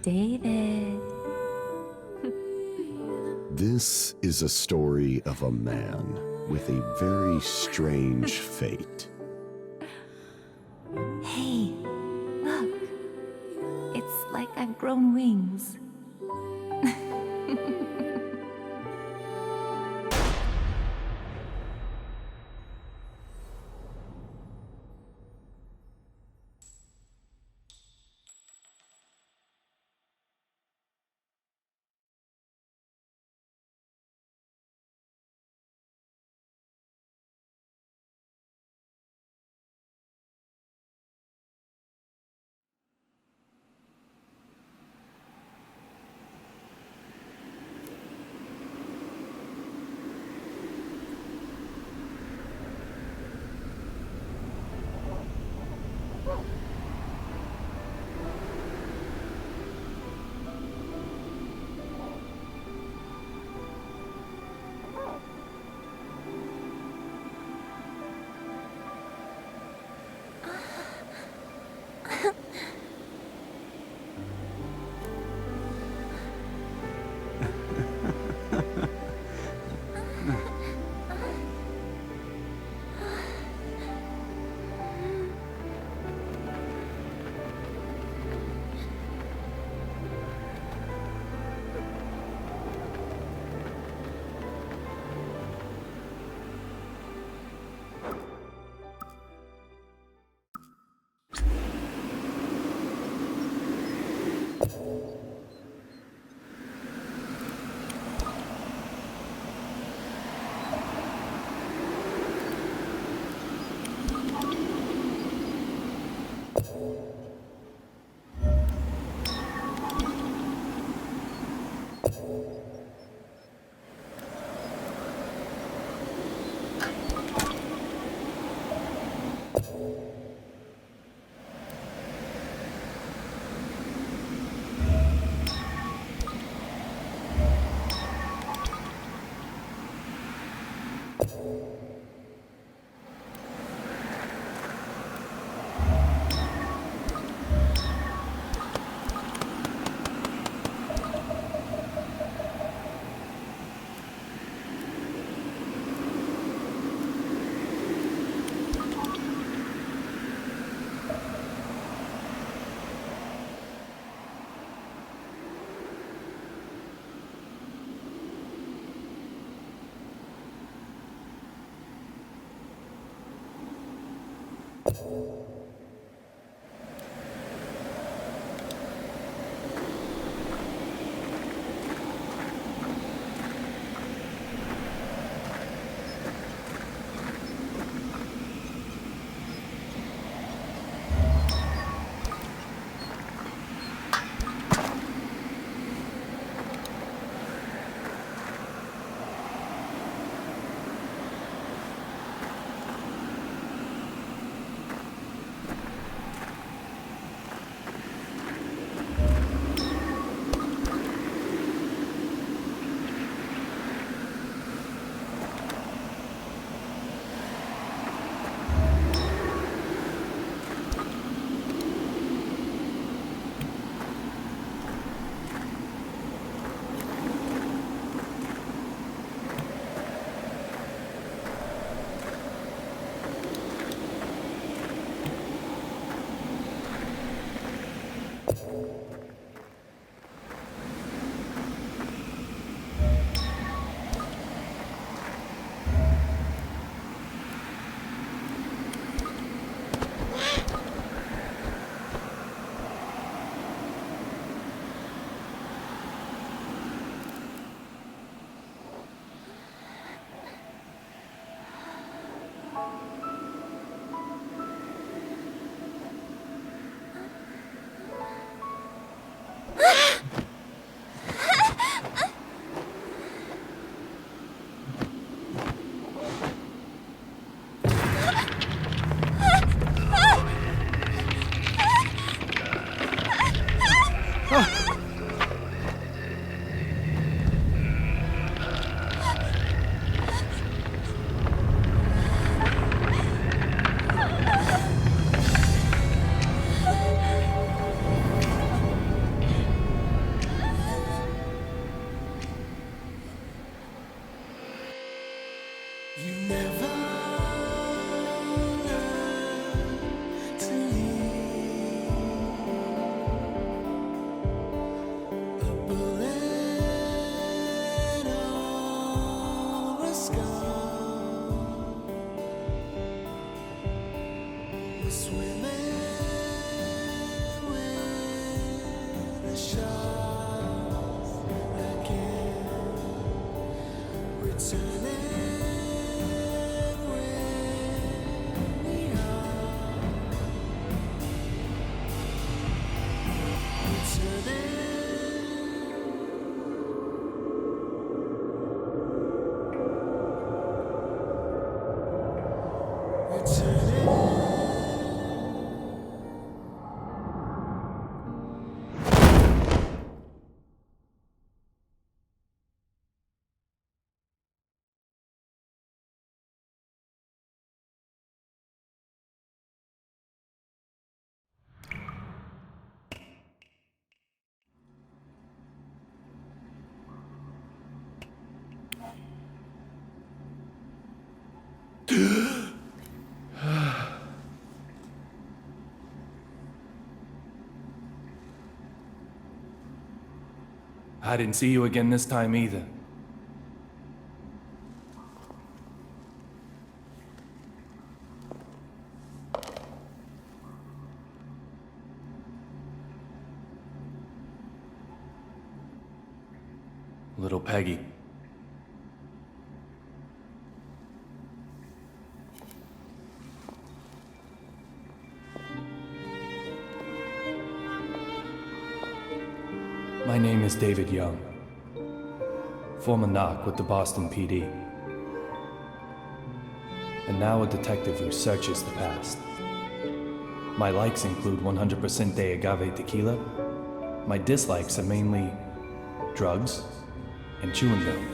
David. This is a story of a man with a very strange fate. Hey, look. It's like I've grown wings. You never learn to leave a bullet or a scar. We're swimming with the sharks again, returning. I didn't see you again this time either. Little Peggy. My name is David Young, former narc with the Boston PD, and now a detective who searches the past. My likes include 100% de agave tequila. My dislikes are mainly drugs and chewing gum.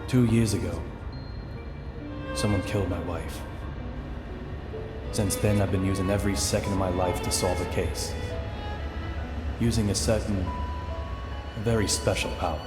Two years ago, someone killed my wife. Since then, I've been using every second of my life to solve a case. Using a certain, very special power.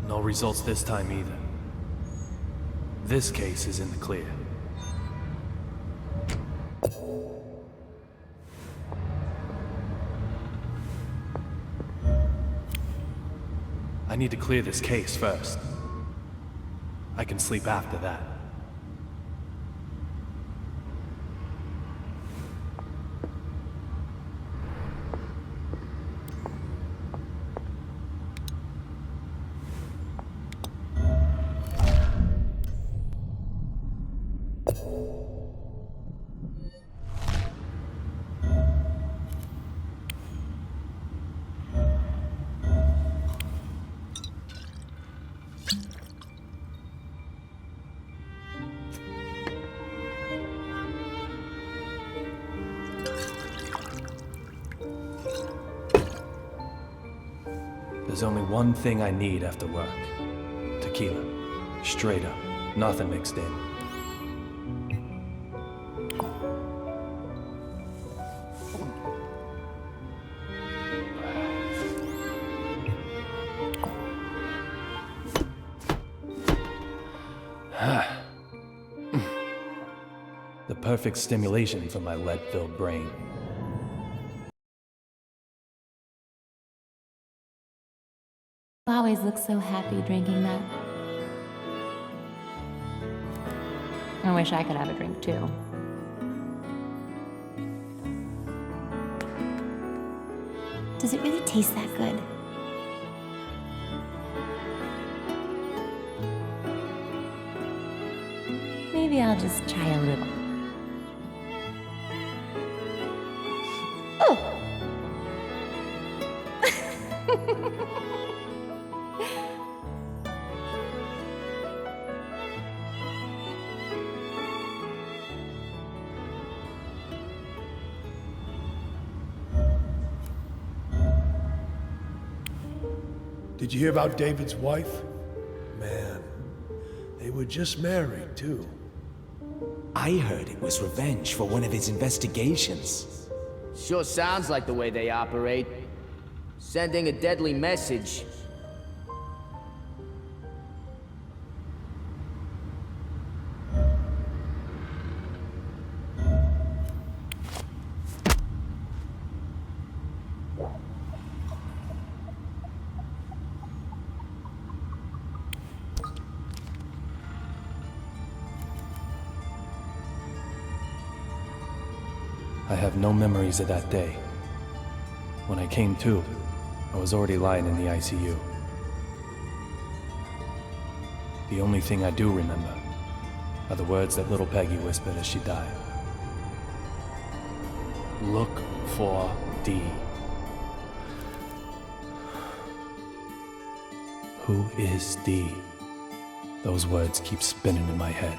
No results this time either. This case is in the clear. I need to clear this case first. I can sleep after that. There's only one thing I need after work. Tequila. Straight up. Nothing mixed in. The perfect stimulation for my lead-filled brain. You always look so happy drinking that. I wish I could have a drink too. Does it really taste that good? Maybe I'll just try a little. Oh! Did you hear about David's wife? Man, they were just married, too. I heard it was revenge for one of his investigations. Sure sounds like the way they operate. Sending a deadly message. I have no memories of that day. When I came to, I was already lying in the ICU. The only thing I do remember are the words that little Peggy whispered as she died. Look for D. Who is D? Those words keep spinning in my head.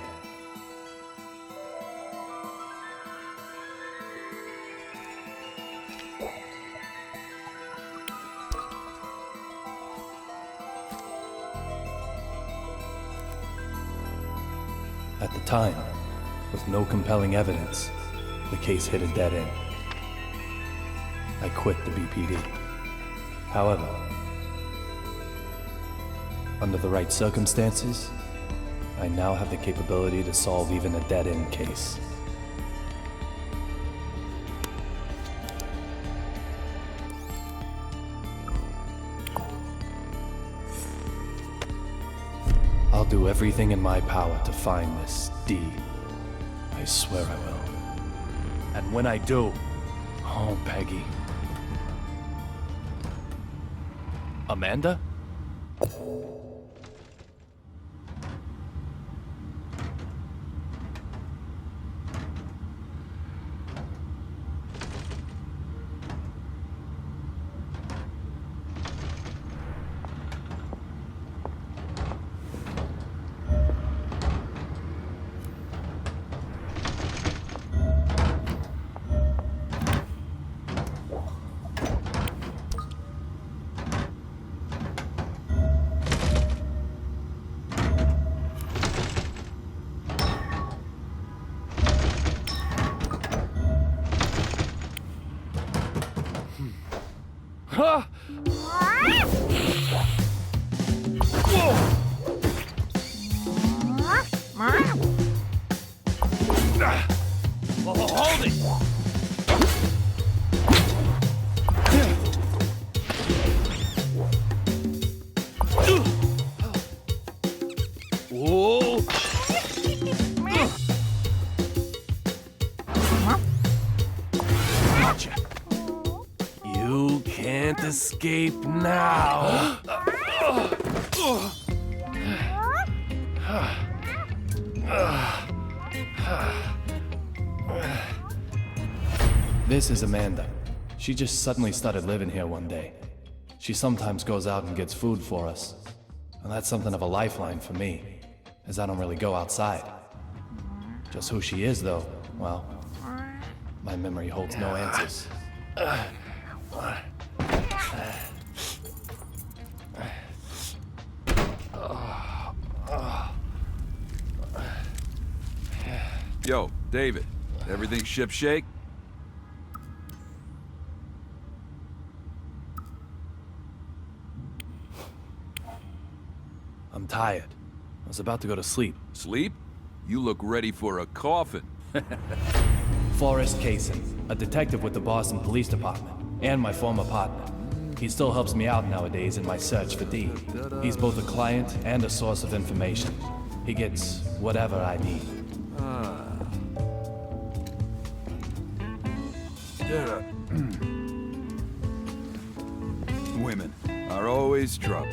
At the time, with no compelling evidence, the case hit a dead end. I quit the BPD. However, under the right circumstances, I now have the capability to solve even a dead-end case. I'll do everything in my power to find this D. I swear I will. And when I do, oh, Peggy. Amanda? Huh? Hold it! Whoa! Gotcha. You can't escape now. This is Amanda. She just suddenly started living here one day. She sometimes goes out and gets food for us. And that's something of a lifeline for me, as I don't really go outside. Just who she is, though, well, my memory holds no answers. Yo, David, everything shipshape? I'm tired. I was about to go to sleep. Sleep? You look ready for a coffin. Forrest Kaysen, a detective with the Boston Police Department, and my former partner. He still helps me out nowadays in my search for D. He's both a client and a source of information. He gets whatever I need. Women are always trouble.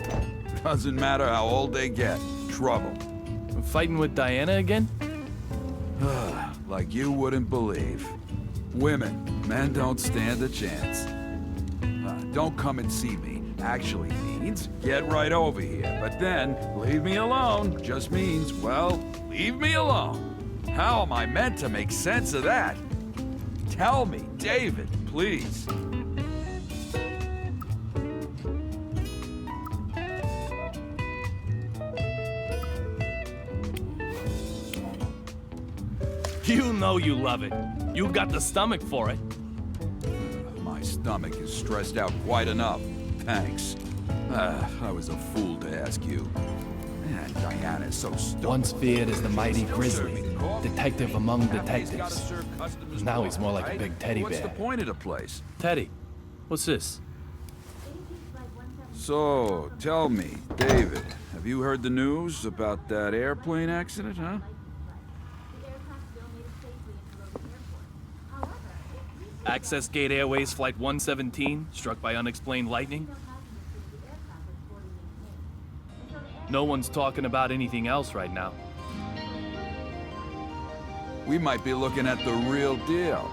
Doesn't matter how old they get, trouble. I'm fighting with Diana again? Like you wouldn't believe. Women, men don't stand a chance. Don't come and see me actually means get right over here. But then, leave me alone just means, well, leave me alone. How am I meant to make sense of that? Tell me, David, please. You know you love it. You got the stomach for it. My stomach is stressed out quite enough. Thanks. I was a fool to ask you. Man, Diana's so stupid. Once feared as the mighty Grizzly, detective among detectives. Now he's more like a big teddy What's the bear. point of the place? Teddy, what's this? So, tell me, David, have you heard the news about that airplane accident, huh? Access Gate Airways Flight 117, struck by unexplained lightning? No one's talking about anything else right now. We might be looking at the real deal.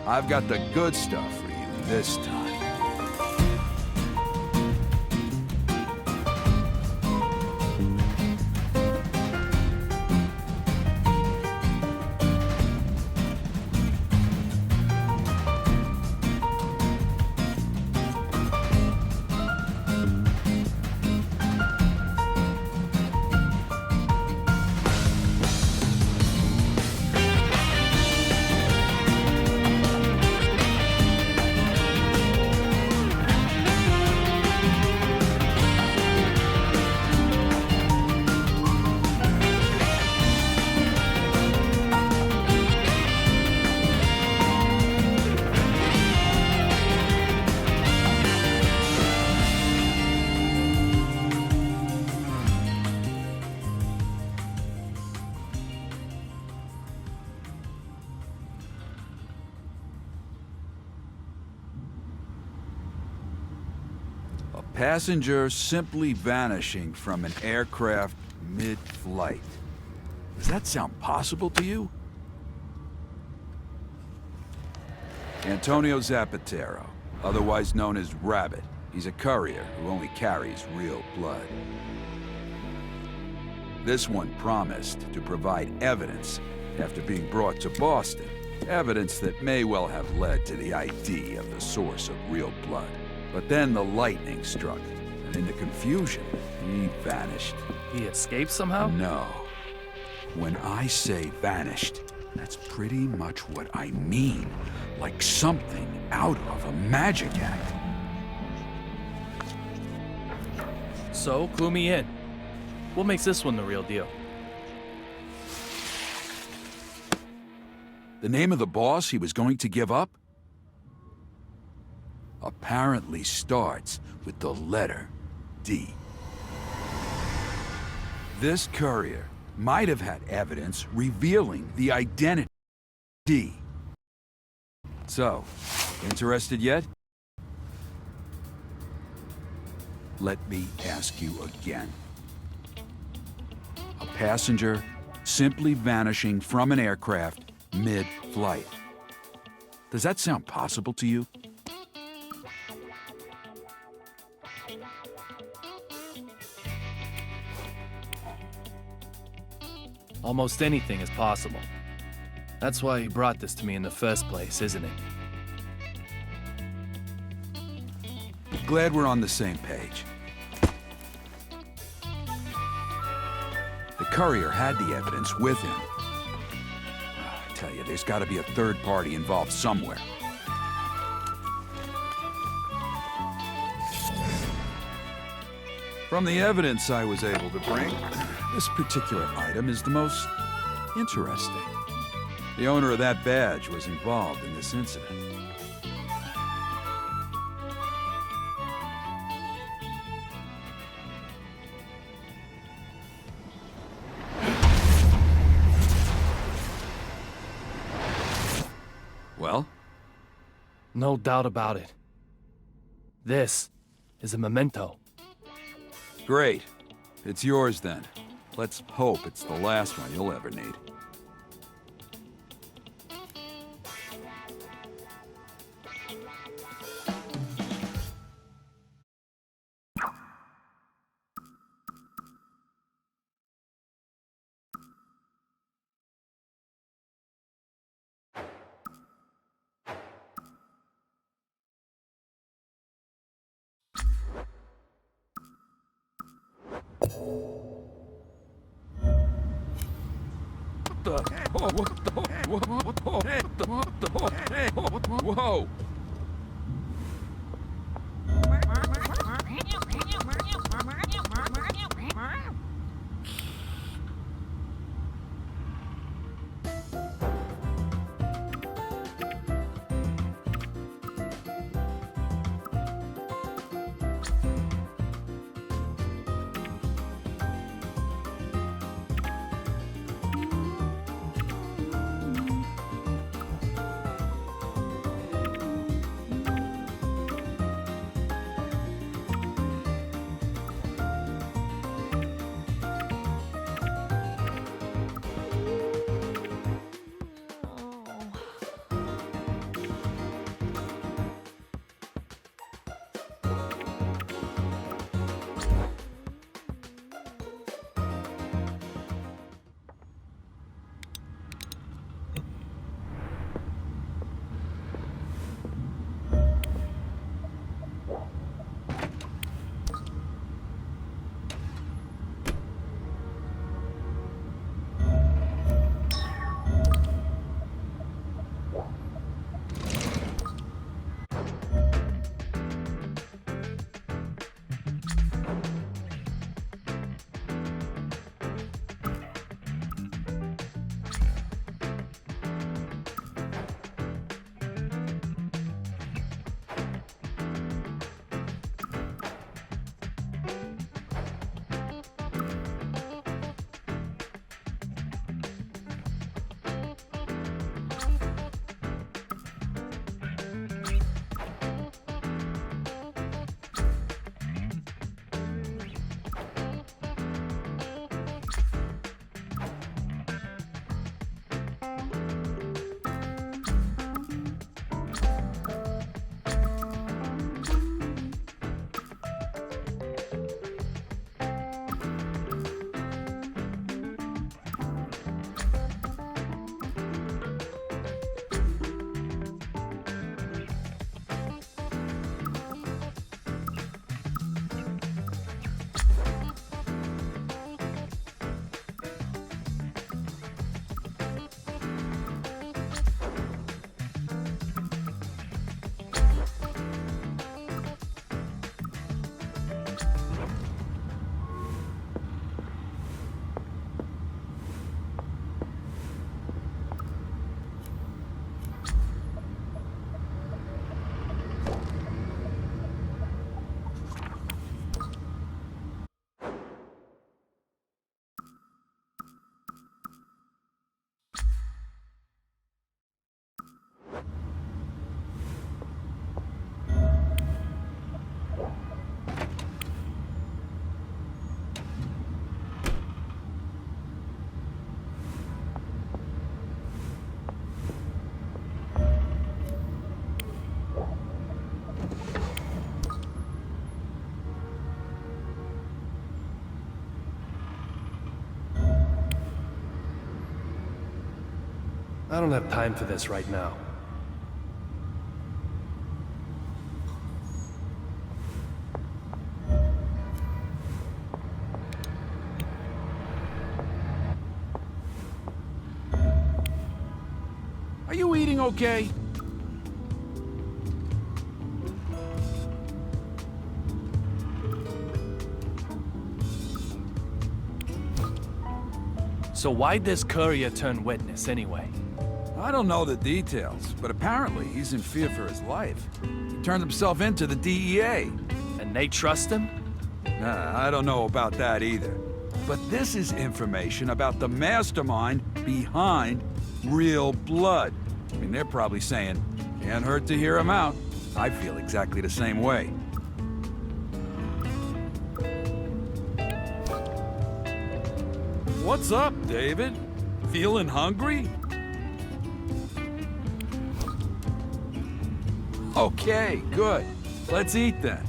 I've got the good stuff for you this time. Passenger simply vanishing from an aircraft mid-flight. Does that sound possible to you? Antonio Zapatero, otherwise known as Rabbit. He's a courier who only carries real blood. This one promised to provide evidence after being brought to Boston. Evidence that may well have led to the ID of the source of real blood. But then the lightning struck, and in the confusion, he vanished. He escaped somehow? No. When I say vanished, that's pretty much what I mean. Like something out of a magic act. So, clue me in. What makes this one the real deal? The name of the boss he was going to give up? Apparently starts with the letter D. This courier might have had evidence revealing the identity D. So, interested yet? Let me ask you again. A passenger simply vanishing from an aircraft mid-flight. Does that sound possible to you? Almost anything is possible. That's why you brought this to me in the first place, isn't it? Glad we're on the same page. The courier had the evidence with him. I tell you, there's got to be a third party involved somewhere. From the evidence I was able to bring, this particular item is the most interesting. The owner of that badge was involved in this incident. Well? No doubt about it. This is a memento. Great. It's yours then. Let's hope it's the last one you'll ever need. the? Oh, what the? Whoa! I don't have time for this right now. Are you eating okay? So why'd this courier turn witness anyway? I don't know the details, but apparently he's in fear for his life. He turned himself in to the DEA. And they trust him? I don't know about that either. But this is information about the mastermind behind Real Blood. I mean, they're probably saying, can't hurt to hear him out. I feel exactly the same way. What's up, David? Feeling hungry? Okay, good. Let's eat then.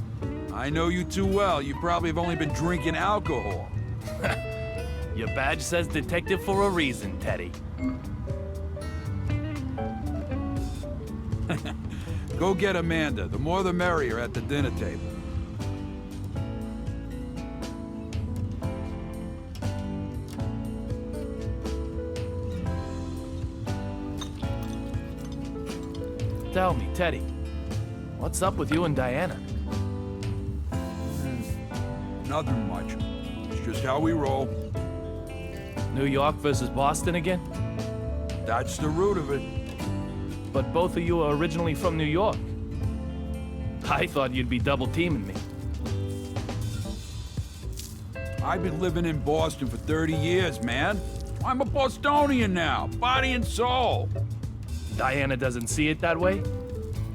I know you too well. You probably have only been drinking alcohol. Your badge says detective for a reason, Teddy. Go get Amanda. The more the merrier at the dinner table. tell me, Teddy, what's up with you and Diana? Nothing much. It's just how we roll. New York versus Boston again? That's the root of it. But both of you are originally from New York. I thought you'd be double teaming me. I've been living in Boston for 30 years, man. I'm a Bostonian now, body and soul. Diana doesn't see it that way?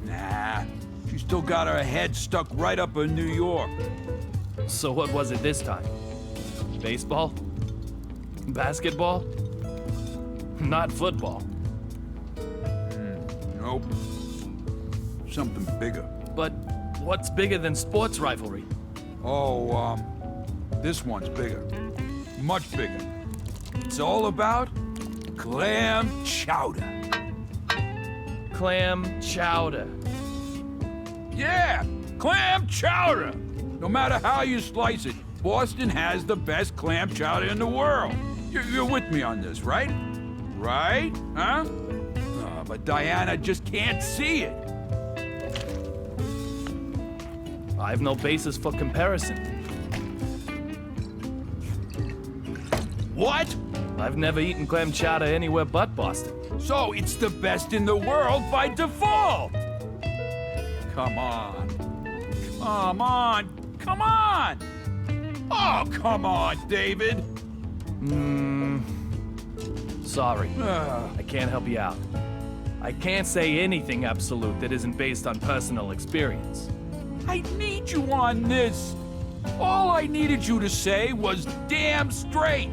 Nah, she still got her head stuck right up in New York. So what was it this time? Baseball? Basketball? Not football. Nope. Something bigger. But what's bigger than sports rivalry? Oh, this one's bigger. Much bigger. It's all about clam chowder. Clam chowder. Yeah, clam chowder! No matter how you slice it, Boston has the best clam chowder in the world. You're with me on this, right? Right? Huh? But Diana just can't see it. I've no basis for comparison. What? I've never eaten clam chowder anywhere but Boston. So it's the best in the world by default! Come on. Come on. Come on! Oh, come on, David! Sorry. I can't help you out. I can't say anything absolute that isn't based on personal experience. I need you on this. All I needed you to say was damn straight.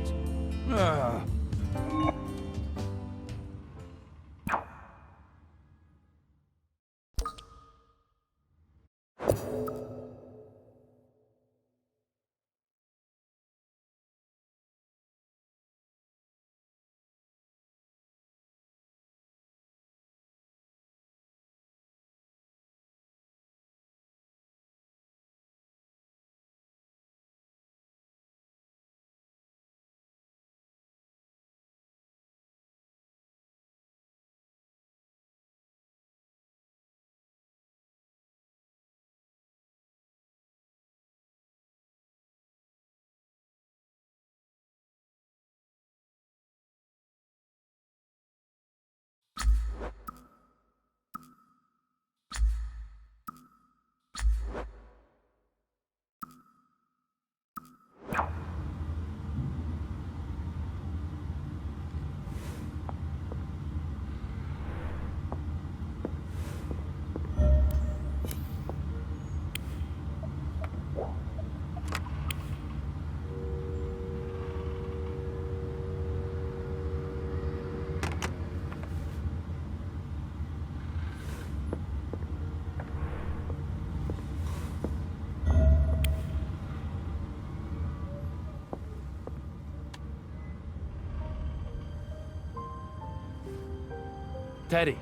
Teddy.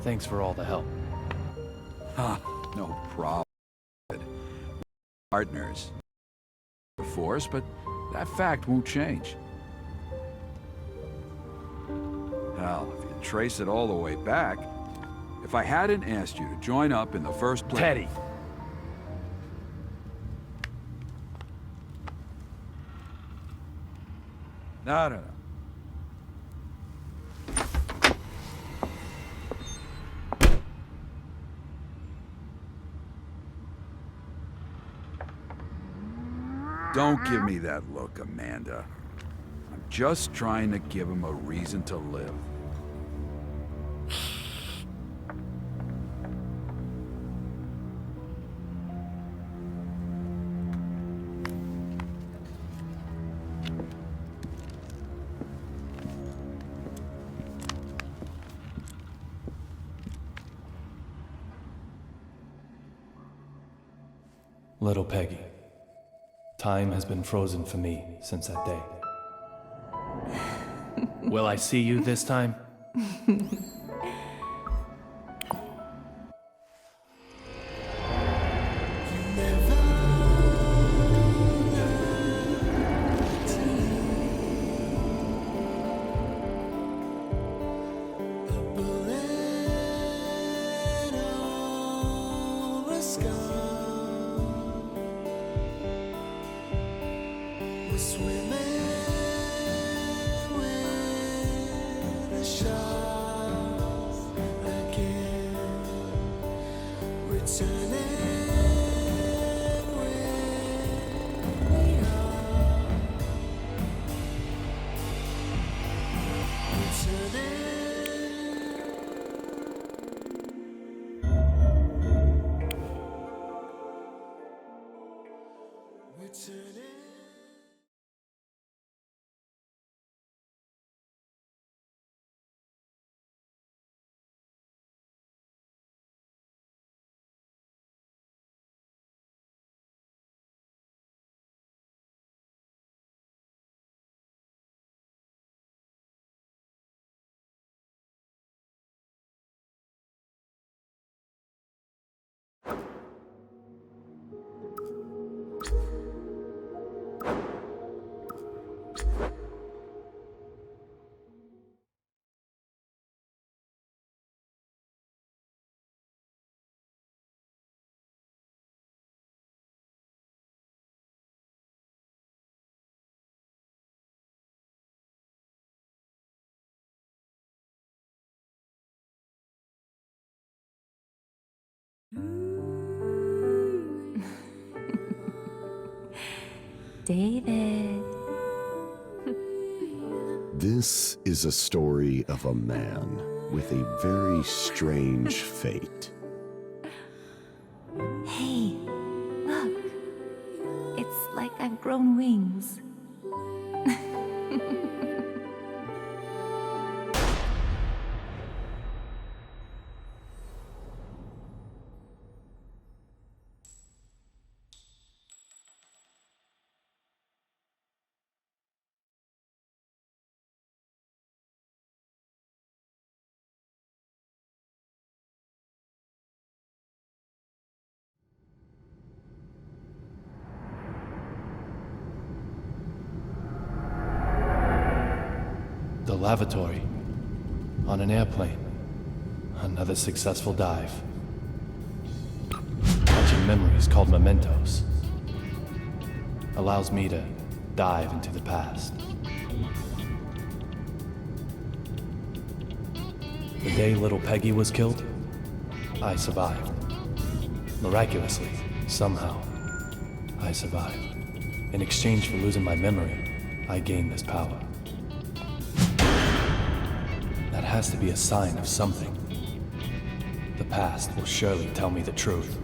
Thanks for all the help. No problem. Partners. Of force, but that fact won't change. Hell, if you trace it all the way back, if I hadn't asked you to join up in the first place... Teddy. No. Don't give me that look, Amanda. I'm just trying to give him a reason to live. Little Peggy, time has been frozen for me since that day. Will I see you this time? We're swimming with the sharks again. Returning where we are. Returning. Returning. David. This is a story of a man with a very strange fate. Hey, look. It's like I've grown wings. The lavatory. On an airplane. Another successful dive. Touching memories called mementos. Allows me to dive into the past. The day little Peggy was killed, I survived. Miraculously, somehow, I survived. In exchange for losing my memory, I gained this power. That has to be a sign of something. The past will surely tell me the truth.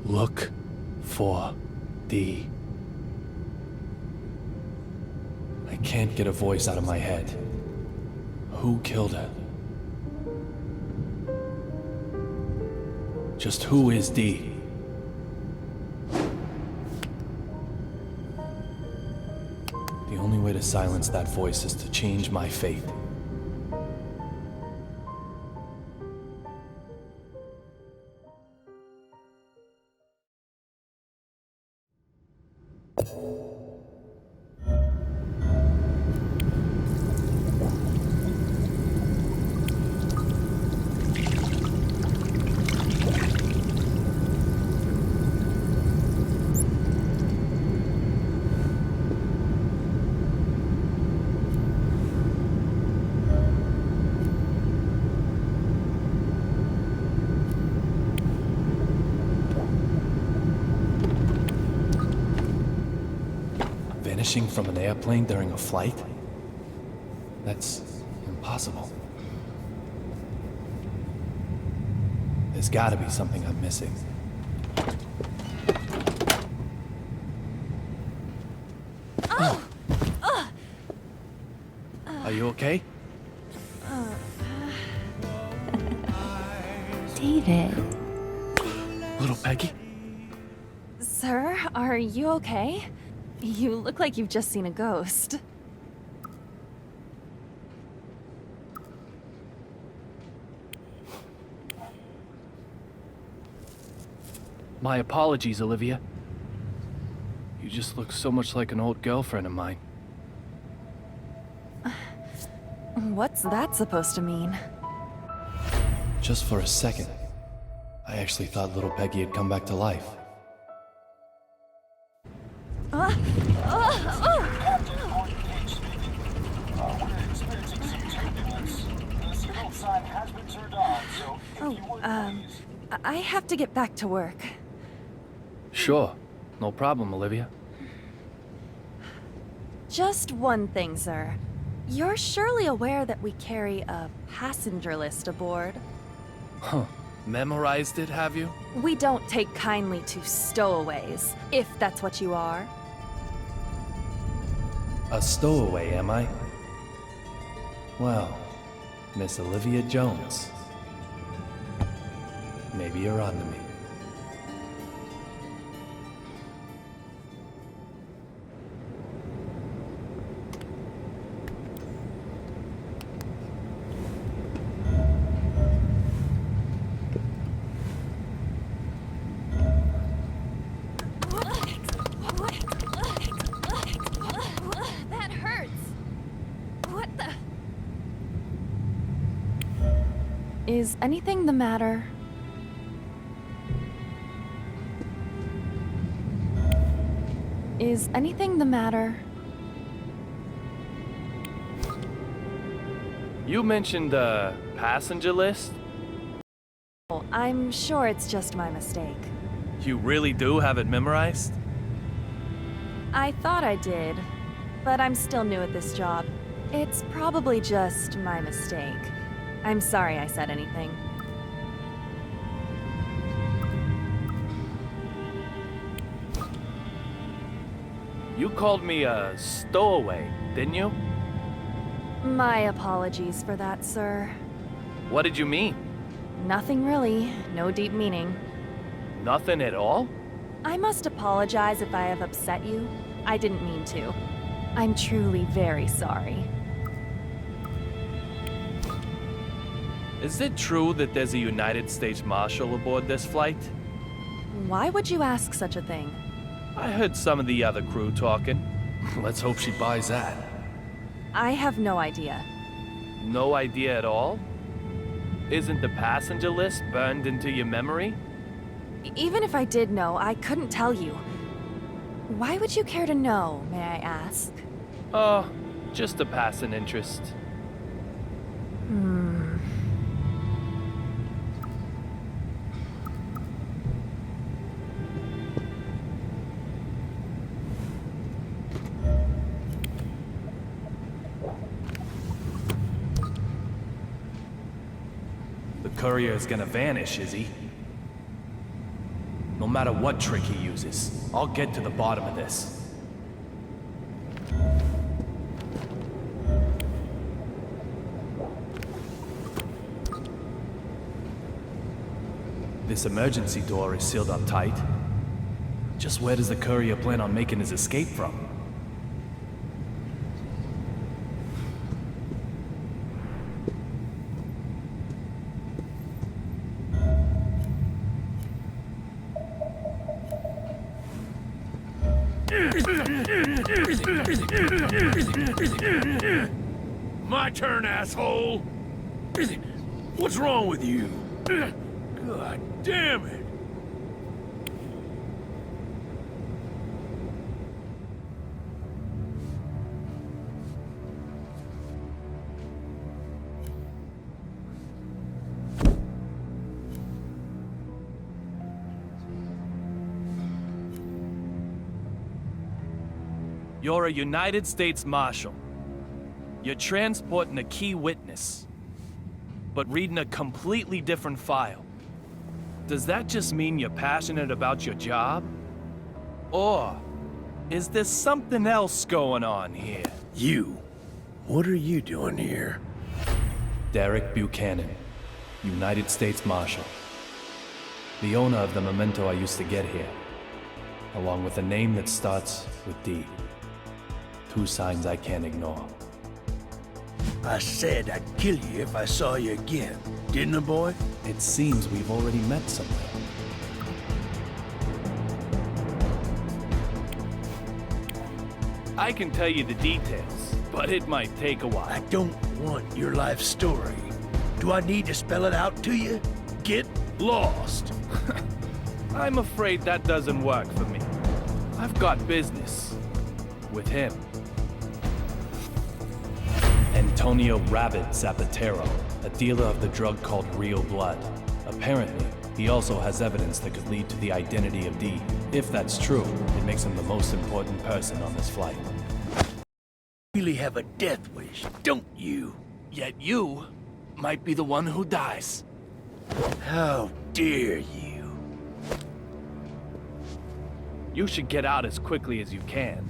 Look for D. I can't get a voice out of my head. Who killed her? Just who is D? The only way to silence that voice is to change my fate. Vanishing from an airplane during a flight? That's impossible. There's gotta be something I'm missing. Are you okay? David. Little Peggy? Sir, are you okay? You look like you've just seen a ghost. My apologies, Olivia. You just look so much like an old girlfriend of mine. What's that supposed to mean? Just for a second, I actually thought little Peggy had come back to life. I have to get back to work. Sure. No problem, Olivia. Just one thing, sir. You're surely aware that we carry a passenger list aboard. Huh. Memorized it, have you? We don't take kindly to stowaways, if that's what you are. A stowaway, am I? Well, Miss Olivia Jones. Maybe you're on to me. That hurts. What the? Is anything the matter? Is anything the matter? You mentioned the passenger list? Oh, I'm sure it's just my mistake. You really do have it memorized? I thought I did, but I'm still new at this job. It's probably just my mistake. I'm sorry I said anything. You called me a stowaway, didn't you? My apologies for that, sir. What did you mean? Nothing really. No deep meaning. Nothing at all? I must apologize if I have upset you. I didn't mean to. I'm truly very sorry. Is it true that there's a United States Marshal aboard this flight? Why would you ask such a thing? I heard some of the other crew talking. Let's hope she buys that. I have no idea. No idea at all? Isn't the passenger list burned into your memory? Even if I did know, I couldn't tell you. Why would you care to know, may I ask? Oh, just a passing interest. The courier is gonna vanish, is he? No matter what trick he uses, I'll get to the bottom of this. This emergency door is sealed up tight. Just where does the courier plan on making his escape from? My turn, asshole! What's wrong with you? God damn it! You're a United States Marshal. You're transporting a key witness, but reading a completely different file. Does that just mean you're passionate about your job? Or is there something else going on here? You. What are you doing here? Derek Buchanan, United States Marshal. The owner of the memento I used to get here, along with a name that starts with D. Two signs I can't ignore. I said I'd kill you if I saw you again, didn't I, boy? It seems we've already met somewhere. I can tell you the details, but it might take a while. I don't want your life story. Do I need to spell it out to you? Get lost. I'm afraid that doesn't work for me. I've got business with him. Antonio Rabbit Zapatero, a dealer of the drug called Real Blood. Apparently, he also has evidence that could lead to the identity of Dee. If that's true, it makes him the most important person on this flight. You really have a death wish, don't you? Yet you might be the one who dies. How dare you? You should get out as quickly as you can.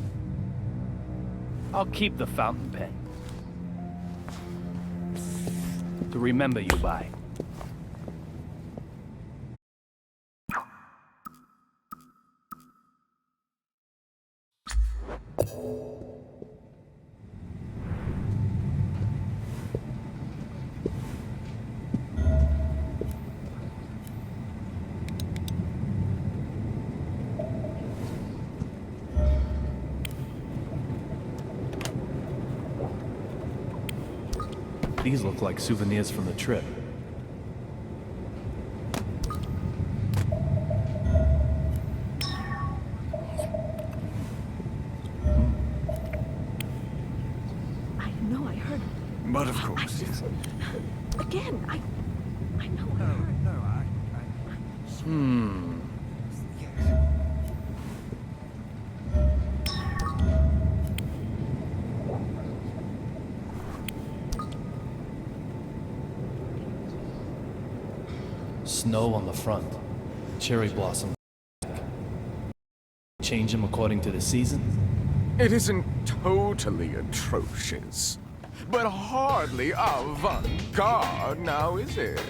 I'll keep the fountain pen to remember you by. These look like souvenirs from the trip. I know I heard. But of course. Again, I know I heard. No, Snow on the front, cherry blossom. Change them according to the season? It isn't totally atrocious, but hardly avant-garde now, is it?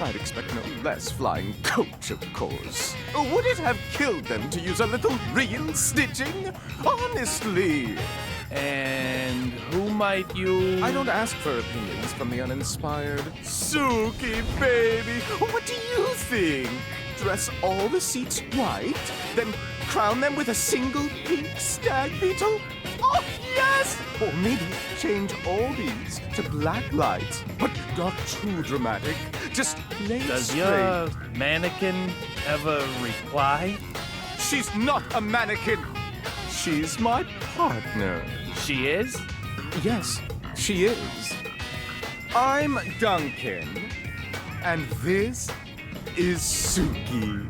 I'd expect no less flying coach, of course. Would it have killed them to use a little real stitching? Honestly! And who might you... I don't ask for opinions from the uninspired. Suki, baby, what do you think? Dress all the seats white, then crown them with a single pink stag beetle? Oh, yes! Or maybe change all these to black lights, but not too dramatic. Just lay Does straight. your mannequin ever reply? She's not a mannequin. She's my partner. She is? Yes, she is. I'm Duncan, and this is Suki.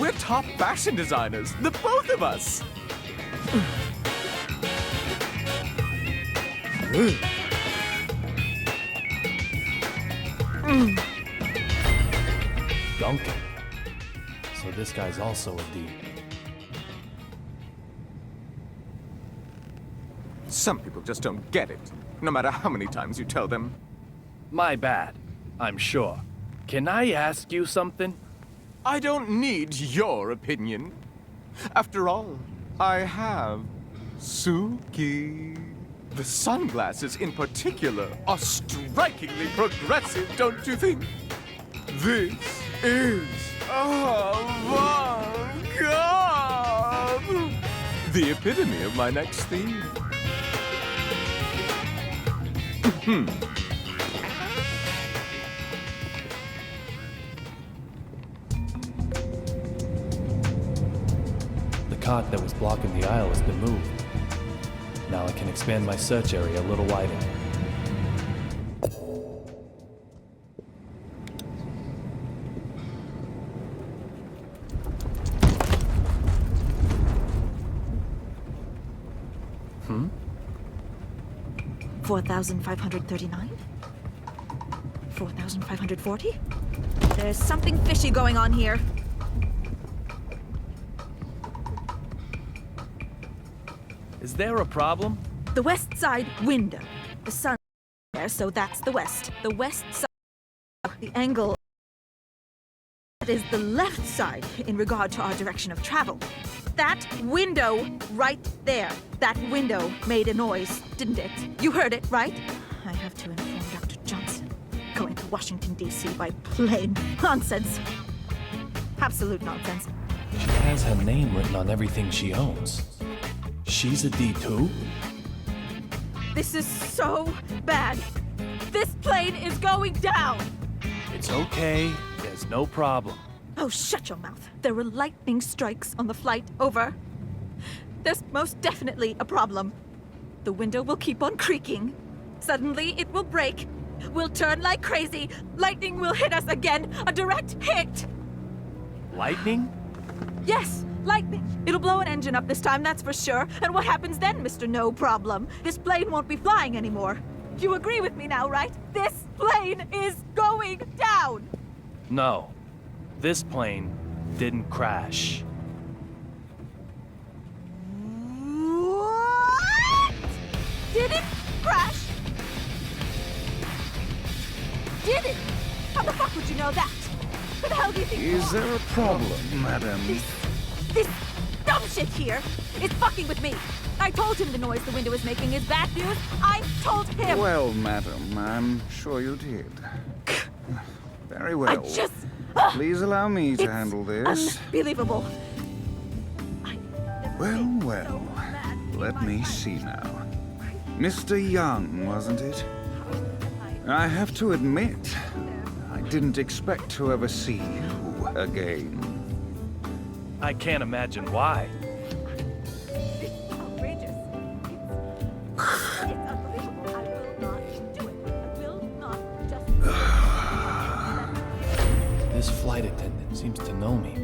We're top fashion designers, the both of us. Duncan. So this guy's also a D. Some people just don't get it, no matter how many times you tell them. My bad, I'm sure. Can I ask you something? I don't need your opinion. After all, I have Suki. The sunglasses in particular are strikingly progressive, don't you think? This is avant-garde! The epitome of my next theme. The cot that was blocking the aisle has been moved. Now I can expand my search area a little wider. Hmm? 4,539? 4,540? There's something fishy going on here. Is there a problem? The west side window. The sun there, so that's the west. The west side, the angle. That is the left side in regard to our direction of travel. That window right there. That window made a noise, didn't it? You heard it, right? I have to inform Dr. Johnson. Going to Washington, D.C. by plain nonsense. Absolute nonsense. She has her name written on everything she owns. She's a D too? This is so bad. This plane is going down. It's okay. There's no problem. Oh, shut your mouth. There were lightning strikes on the flight over. There's most definitely a problem. The window will keep on creaking. Suddenly, it will break. We'll turn like crazy. Lightning will hit us again. A direct hit. Lightning? Yes, lightning. It'll blow an engine up this time, that's for sure. And what happens then, Mr. No Problem? This plane won't be flying anymore. You agree with me now, right? This plane is going down. No. This plane didn't crash. What? Did it crash? Did it? How the fuck would you know that? Who the hell do you think you Is are? there a problem, madam? This dumb shit here is fucking with me. I told him the noise the window is making is bad news. I told him. Well, madam, I'm sure you did. Very well. I just... Please allow me to It's handle this. Unbelievable. Well. Let me see now. Mr. Young, wasn't it? I have to admit, I didn't expect to ever see you again. I can't imagine why. It's outrageous. It's unbelievable. I will not do it. I will not just... This flight attendant seems to know me.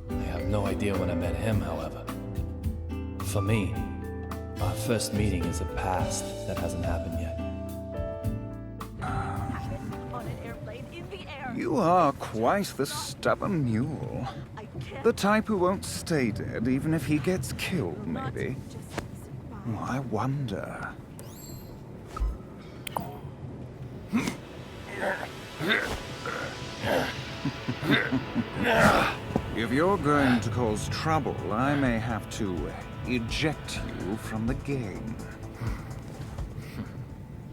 I have no idea when I met him, however. For me, our first meeting is a past that hasn't happened yet. On an airplane in the air. You are quite the stubborn mule. The type who won't stay dead even if he gets killed, maybe. Oh, I wonder. If you're going to cause trouble, I may have to eject you from the game.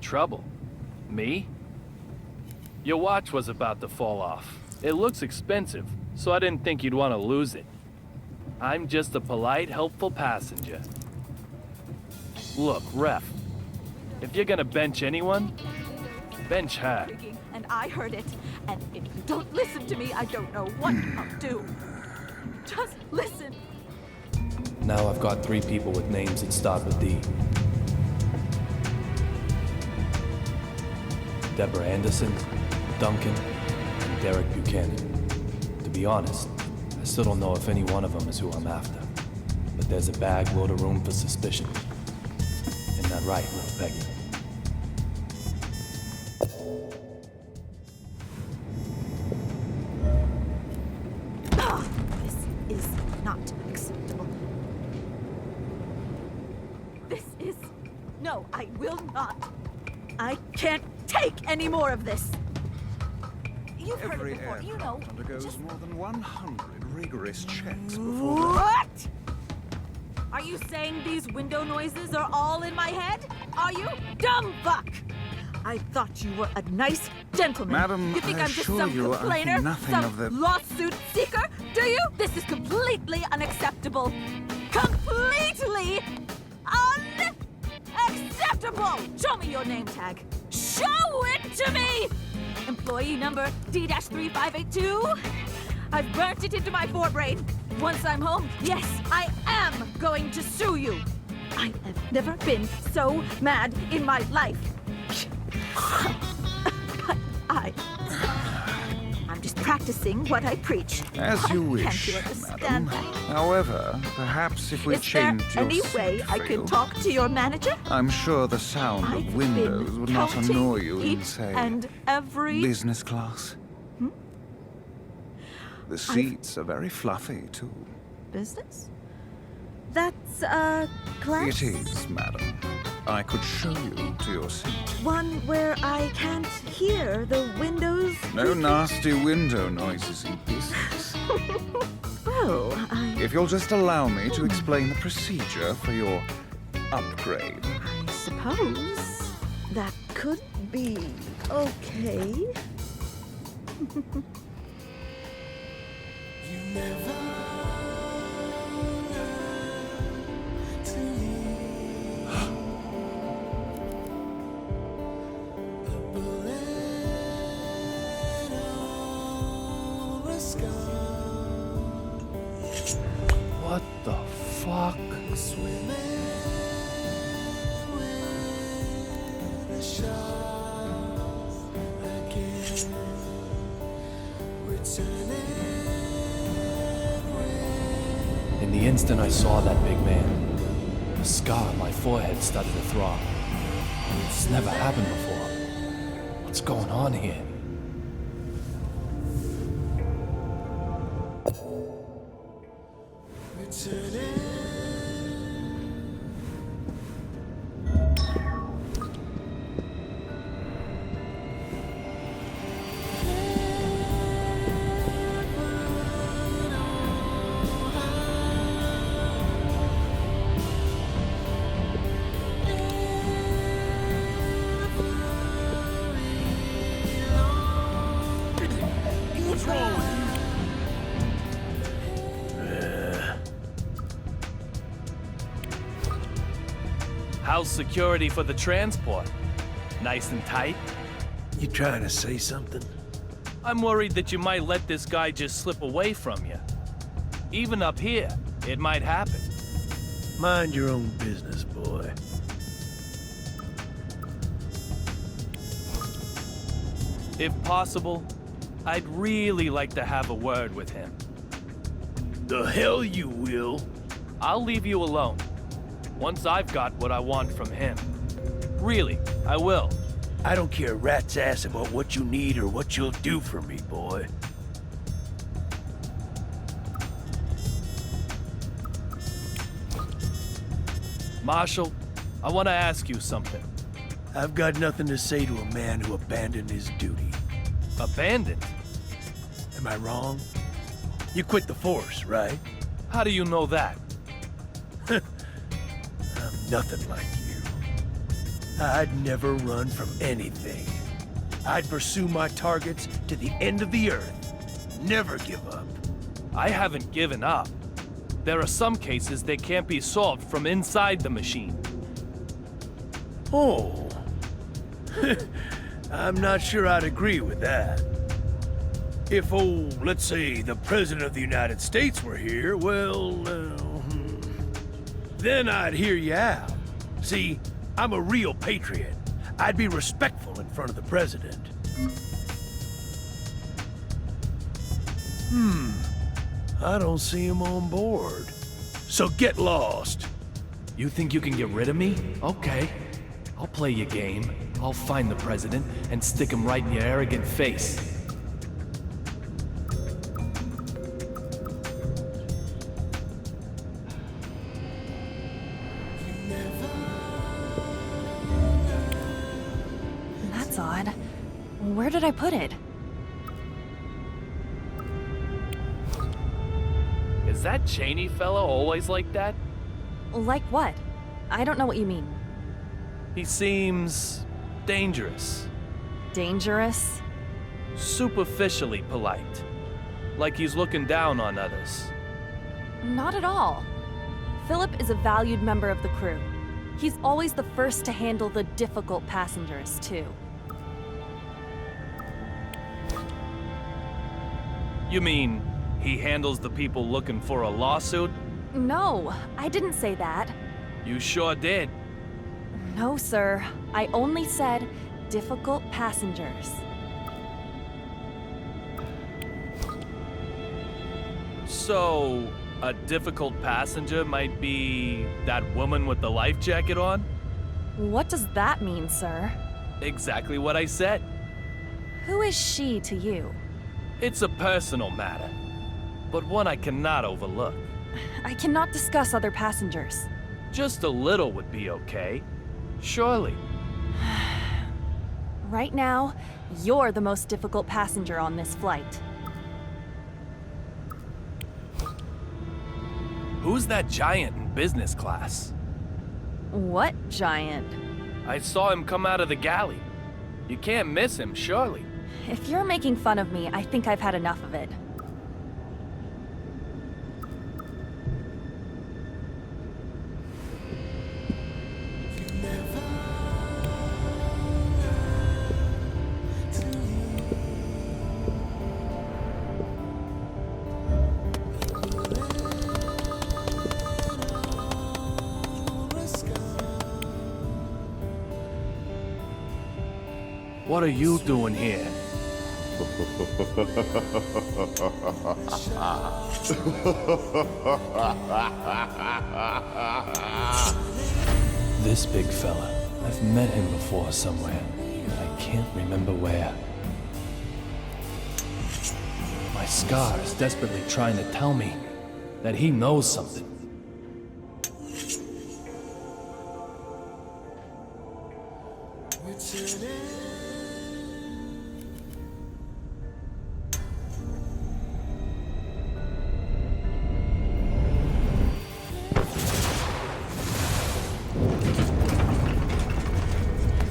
Trouble? Me? Your watch was about to fall off. It looks expensive, so I didn't think you'd want to lose it. I'm just a polite, helpful passenger. Look, Ref, if you're gonna bench anyone, bench her. And I heard it. And if you don't listen to me, I don't know what I'll do. Just listen. Now I've got 3 people with names that start with D. Deborah Anderson, Duncan, and Derek Buchanan. To be honest, I still don't know if any one of them is who I'm after. But there's a bag load of room for suspicion. Isn't that right, little Peggy? This is not acceptable. This is... No, I will not. I can't take any more of this. You've heard Every it before, you know. aircraft undergoes more than 100 rigorous checks before... What? Are you saying these window noises are all in my head? Are you? Dumb fuck! I thought you were a nice gentleman. Madam, you think I I'm just assure some you I complainer? think nothing Some of the- lawsuit seeker? Do you? This is completely unacceptable. Completely unacceptable! Show me your name tag. Show it to me! Employee number D-3582? I've burnt it into my forebrain. Once I'm home, yes, I am going to sue you. I have never been so mad in my life. But I'm just practicing what I preach. As you Can't wish, you understand madam. that? However, perhaps if we Is there change your any way I seat could fail, talk to your manager? I'm sure the sound I've of windows been would not counting annoy you in, each say, and every... business class. The seats are very fluffy, too. Business? That's, class? It is, madam. I could show you to your seat. One where I can't hear the windows? No nasty window noises in business. Well, If you'll just allow me to explain the procedure for your upgrade. I suppose that could be okay. You never learn to leave. the fuck? Swimming with the sharks again. Returning In the instant I saw that big man, the scar on my forehead started to throb. It's never happened before. What's going on here? What's wrong with you? How's security for the transport? Nice and tight? You trying to say something? I'm worried that you might let this guy just slip away from you. Even up here, it might happen. Mind your own business, boy. If possible, I'd really like to have a word with him. The hell you will. I'll leave you alone. Once I've got what I want from him. Really, I will. I don't care a rat's ass about what you need or what you'll do for me, boy. Marshal, I want to ask you something. I've got nothing to say to a man who abandoned his duty. Abandoned? Am I wrong? You quit the force, right? How do you know that? I'm nothing like you. I'd never run from anything. I'd pursue my targets to the end of the earth. Never give up. I haven't given up. There are some cases that can't be solved from inside the machine. Oh. I'm not sure I'd agree with that. If, let's say the President of the United States were here, well, then I'd hear you out. See, I'm a real patriot. I'd be respectful in front of the President. I don't see him on board. So get lost. You think you can get rid of me? Okay. I'll play your game. I'll find the president and stick him right in your arrogant face. That's odd. Where did I put it? Is that Cheney fella always like that? Like what? I don't know what you mean. He seems dangerous. Dangerous? Superficially polite. Like he's looking down on others. Not at all. Philip is a valued member of the crew. He's always the first to handle the difficult passengers, too. You mean he handles the people looking for a lawsuit? No, I didn't say that. You sure did. No, sir. I only said difficult passengers. So, a difficult passenger might be that woman with the life jacket on? What does that mean, sir? Exactly what I said. Who is she to you? It's a personal matter, but one I cannot overlook. I cannot discuss other passengers. Just a little would be okay. Surely. Right now, you're the most difficult passenger on this flight. Who's that giant in business class? What giant? I saw him come out of the galley. You can't miss him, surely. If you're making fun of me, I think I've had enough of it. What are you doing here? This big fella. I've met him before somewhere, but I can't remember where. My scar is desperately trying to tell me that he knows something.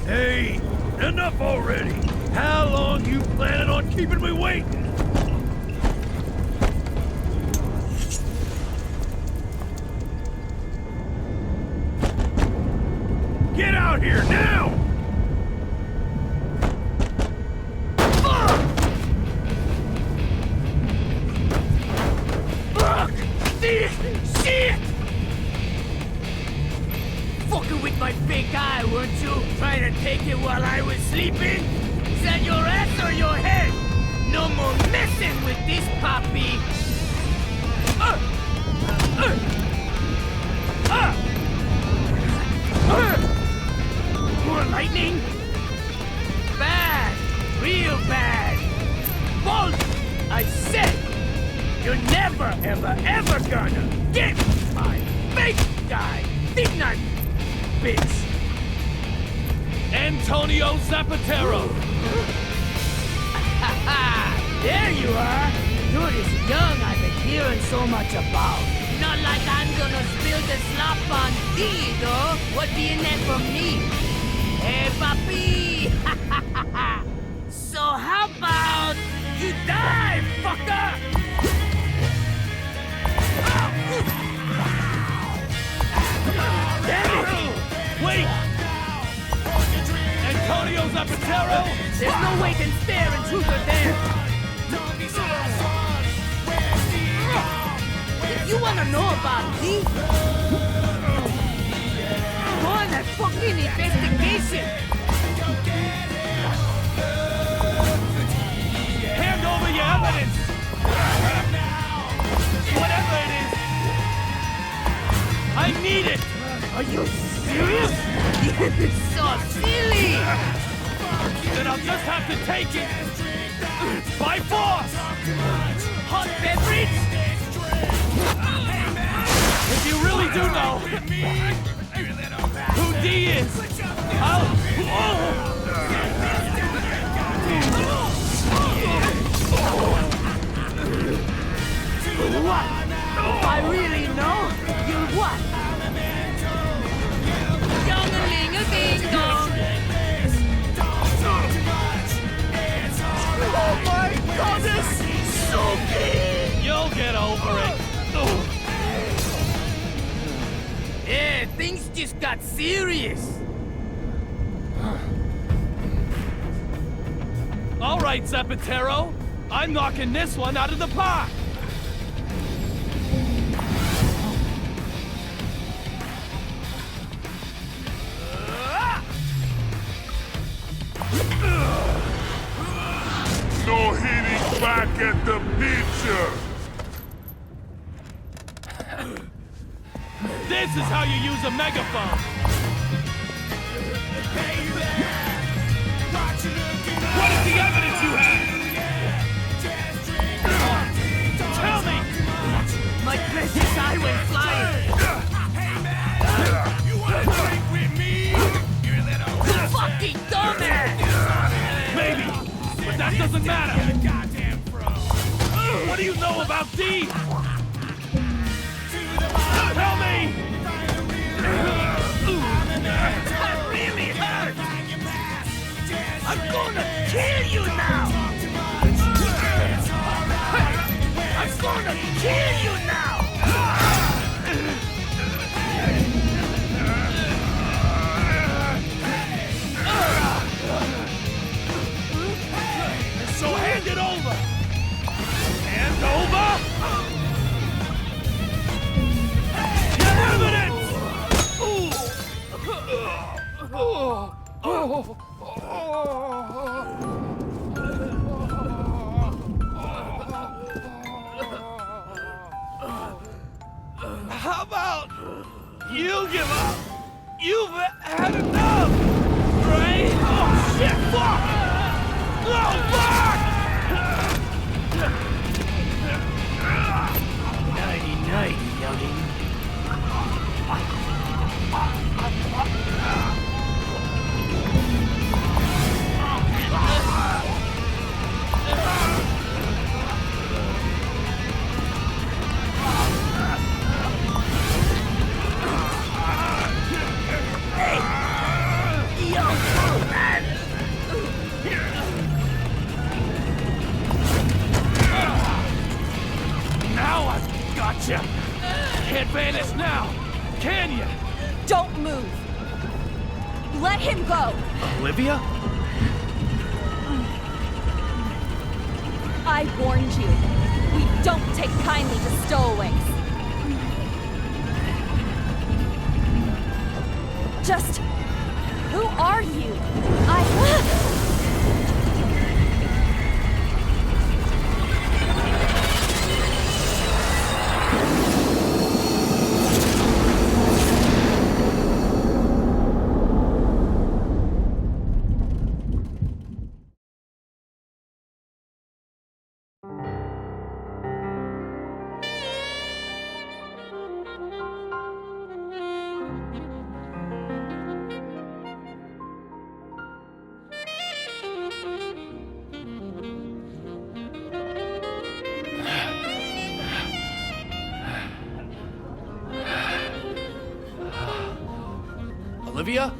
Hey, enough already! How long you planning on keeping me waiting? Get out here now! Fuck! Shit! Fucking with my fake eye, weren't you? Trying to take it while I was sleeping? Is that your ass or your head? No more messing with this puppy! More lightning? Bad! Real bad! Bolt! I said! You're never, ever, ever gonna get my fake guy! Didn't I, bitch? Antonio Zapatero! There you are! You're this young I've been hearing so much about. Not like I'm gonna spill the slop on thee, though. What do you need from me? Hey, papi! So how about you die, fucker? Damn it! Wait! Antonio Zapatero! There's no wait and stare and truth or dare! If you wanna know about me, go on a fucking investigation! Hand over your evidence! Whatever it is! I need it! Are you serious? It's so silly! Then I'll just have to take it! By force! Hot beverage? If you really do know who D is, I'll... What? If I really know, you'll what? Young-a-ling-a-ding-dong! Oh my goodness! So big! You'll get over it! Yeah, things just got serious! All right, Zapatero. I'm knocking this one out of the park! No hitting back at the picture! This is how you use a megaphone! What is the evidence you have? Tell me! My precious eye went flying! You wanna drink with me? You little fucking dumbass! Maybe, but that doesn't matter! What do you know about D? Tell me! That really hurts! I'm gonna kill you now! I'm gonna kill you now! So hand it over! Hand over! Your evidence! How about you give up? You've had enough, right? Oh shit! Fuck! Oh fuck! Nighty-nighty, youngin'. Now I've gotcha! Can't vanish now, can you? Don't move! Let him go! Olivia? I warned you. We don't take kindly to stowaways. Just... who are you? Olivia?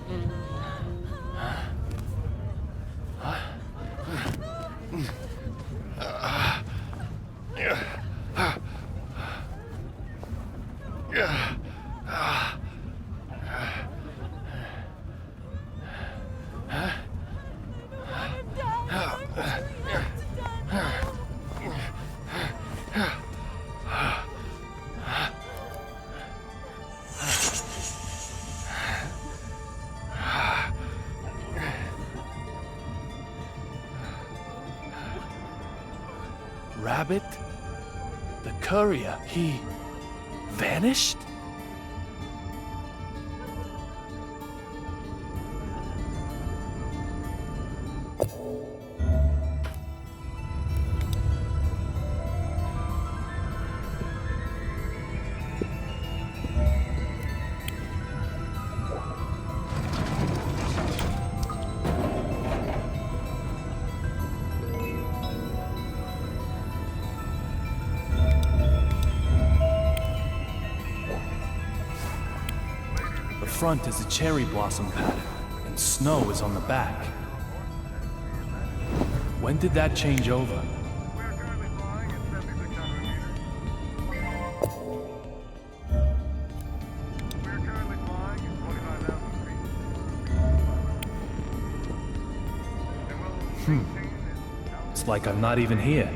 Rabbit? The courier, he vanished? The front is a cherry blossom pattern, and snow is on the back. When did that change over? It's like I'm not even here.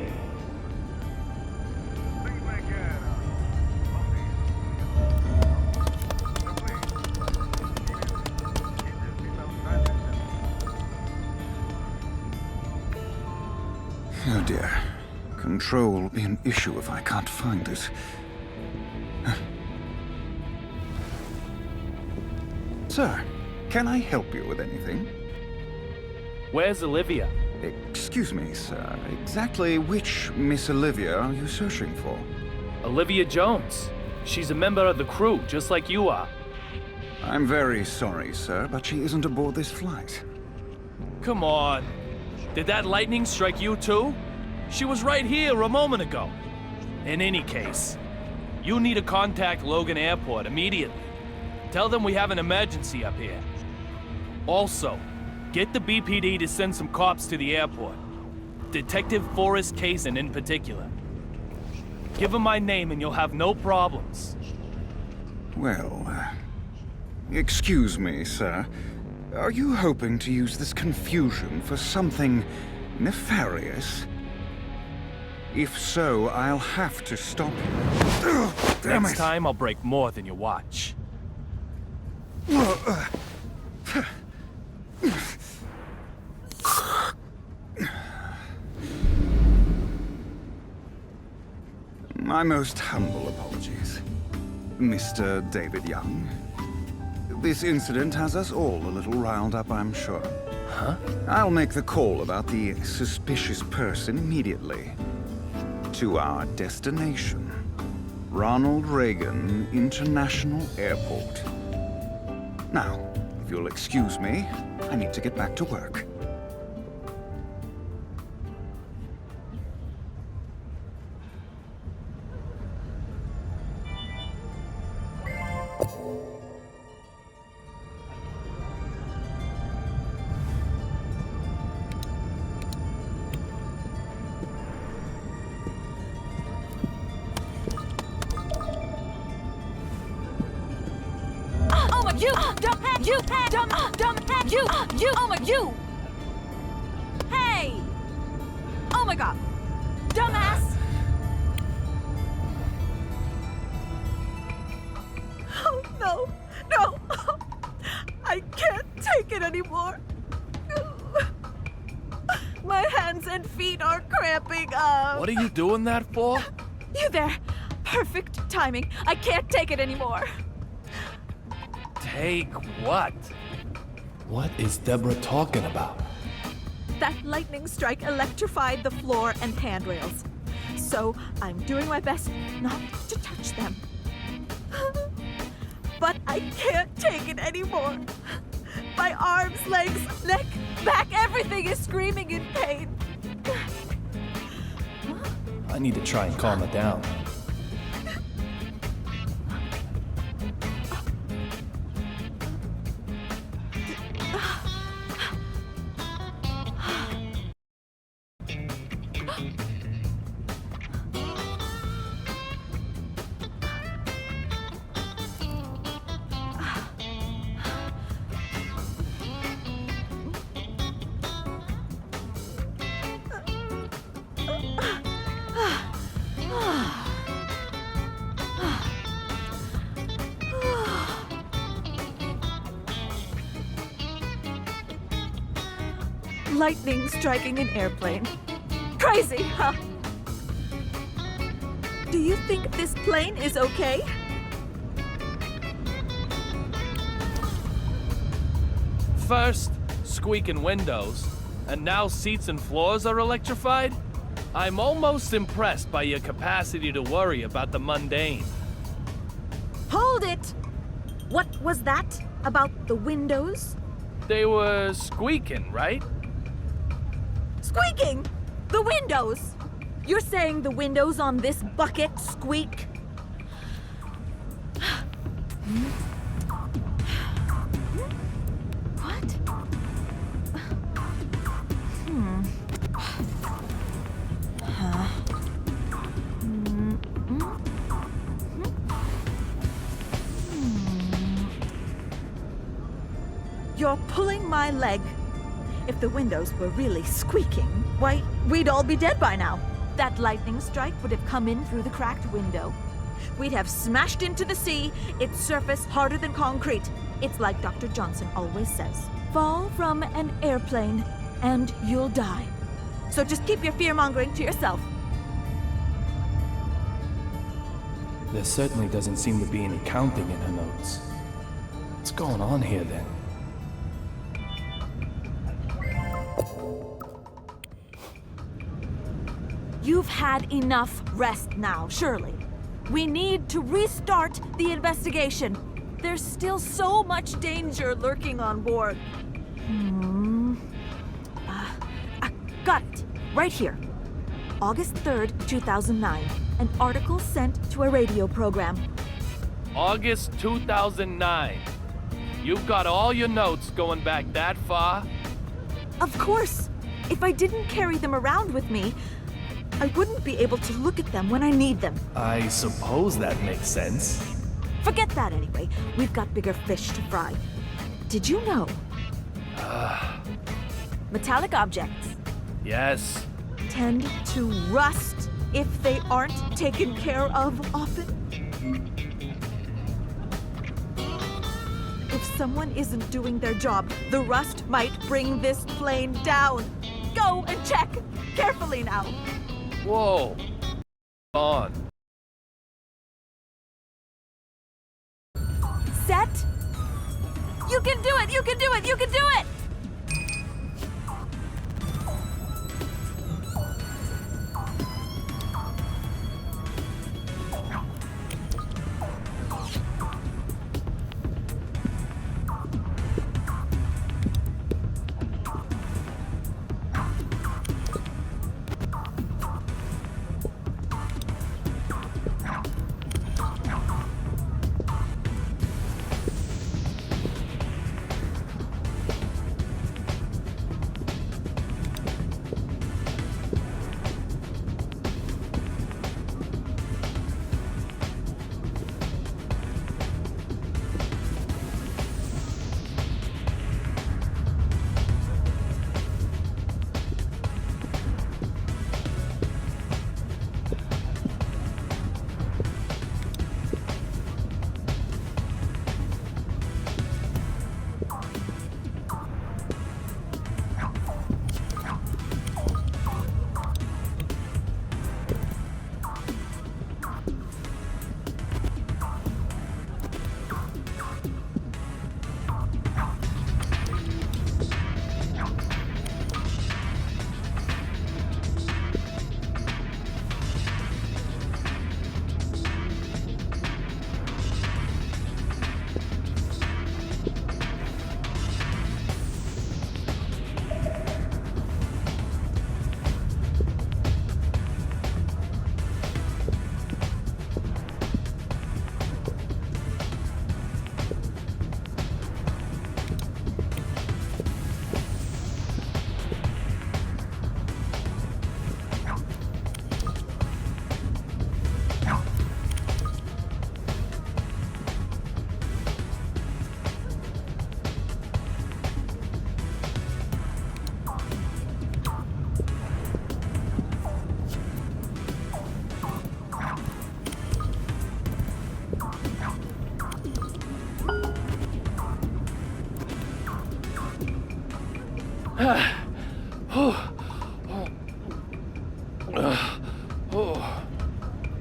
Oh dear. Control will be an issue if I can't find it. Sir, can I help you with anything? Where's Olivia? Excuse me, sir. Exactly which Miss Olivia are you searching for? Olivia Jones. She's a member of the crew, just like you are. I'm very sorry, sir, but she isn't aboard this flight. Come on. Did that lightning strike you too? She was right here a moment ago. In any case, you need to contact Logan Airport immediately. Tell them we have an emergency up here. Also, get the BPD to send some cops to the airport. Detective Forrest Kazin in particular. Give him my name and you'll have no problems. Well, excuse me, sir. Are you hoping to use this confusion for something nefarious? If so, I'll have to stop you. Damn Next it. time, I'll break more than your watch. My most humble apologies. Mr. David Young. This incident has us all a little riled up, I'm sure. Huh? I'll make the call about the suspicious person immediately. To our destination, Ronald Reagan International Airport. Now, if you'll excuse me, I need to get back to work. Oh my, you, oh my, you. Hey! Oh my god, dumbass! Oh no, no, I can't take it anymore. My hands and feet are cramping up. What are you doing that for? You there, perfect timing. I can't take it anymore. Take what? What is Deborah talking about? That lightning strike electrified the floor and handrails. So I'm doing my best not to touch them. But I can't take it anymore. My arms, legs, neck, back, everything is screaming in pain. I need to try and calm her down. Lightning striking an airplane. Crazy, huh? Do you think this plane is okay? First, squeaking windows, and now seats and floors are electrified? I'm almost impressed by your capacity to worry about the mundane. Hold it! What was that about the windows? They were squeaking, right? Squeaking! The windows! You're saying the windows on this bucket squeak? What? You're pulling my leg. If the windows were really squeaking, why, we'd all be dead by now. That lightning strike would have come in through the cracked window. We'd have smashed into the sea, its surface harder than concrete. It's like Dr. Johnson always says. Fall from an airplane and you'll die. So just keep your fear-mongering to yourself. There certainly doesn't seem to be any counting in her notes. What's going on here then? You've had enough rest now, surely. We need to restart the investigation. There's still so much danger lurking on board. Got it. Right here. August 3rd, 2009. An article sent to a radio program. August 2009. You've got all your notes going back that far? Of course. If I didn't carry them around with me, I wouldn't be able to look at them when I need them. I suppose that makes sense. Forget that anyway. We've got bigger fish to fry. Did you know? Metallic objects Yes. tend to rust if they aren't taken care of often. If someone isn't doing their job, the rust might bring this plane down. Go and check carefully now. Whoa. On. set? You can do it! You can do it! You can do it!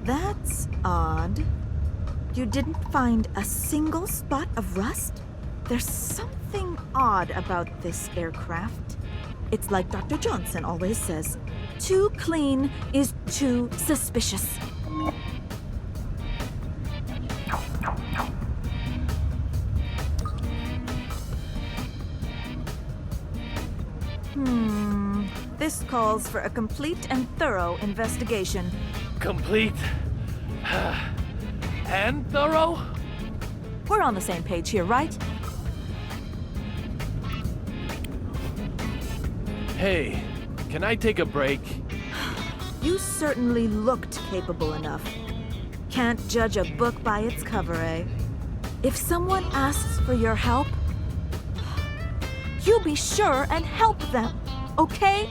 That's odd. You didn't find a single spot of rust? There's something odd about this aircraft. It's like Dr. Johnson always says, too clean is too suspicious. This calls for a complete and thorough investigation. Complete and thorough? We're on the same page here, right? Hey, can I take a break? You certainly looked capable enough. Can't judge a book by its cover, eh? If someone asks for your help, you be sure and help them, okay?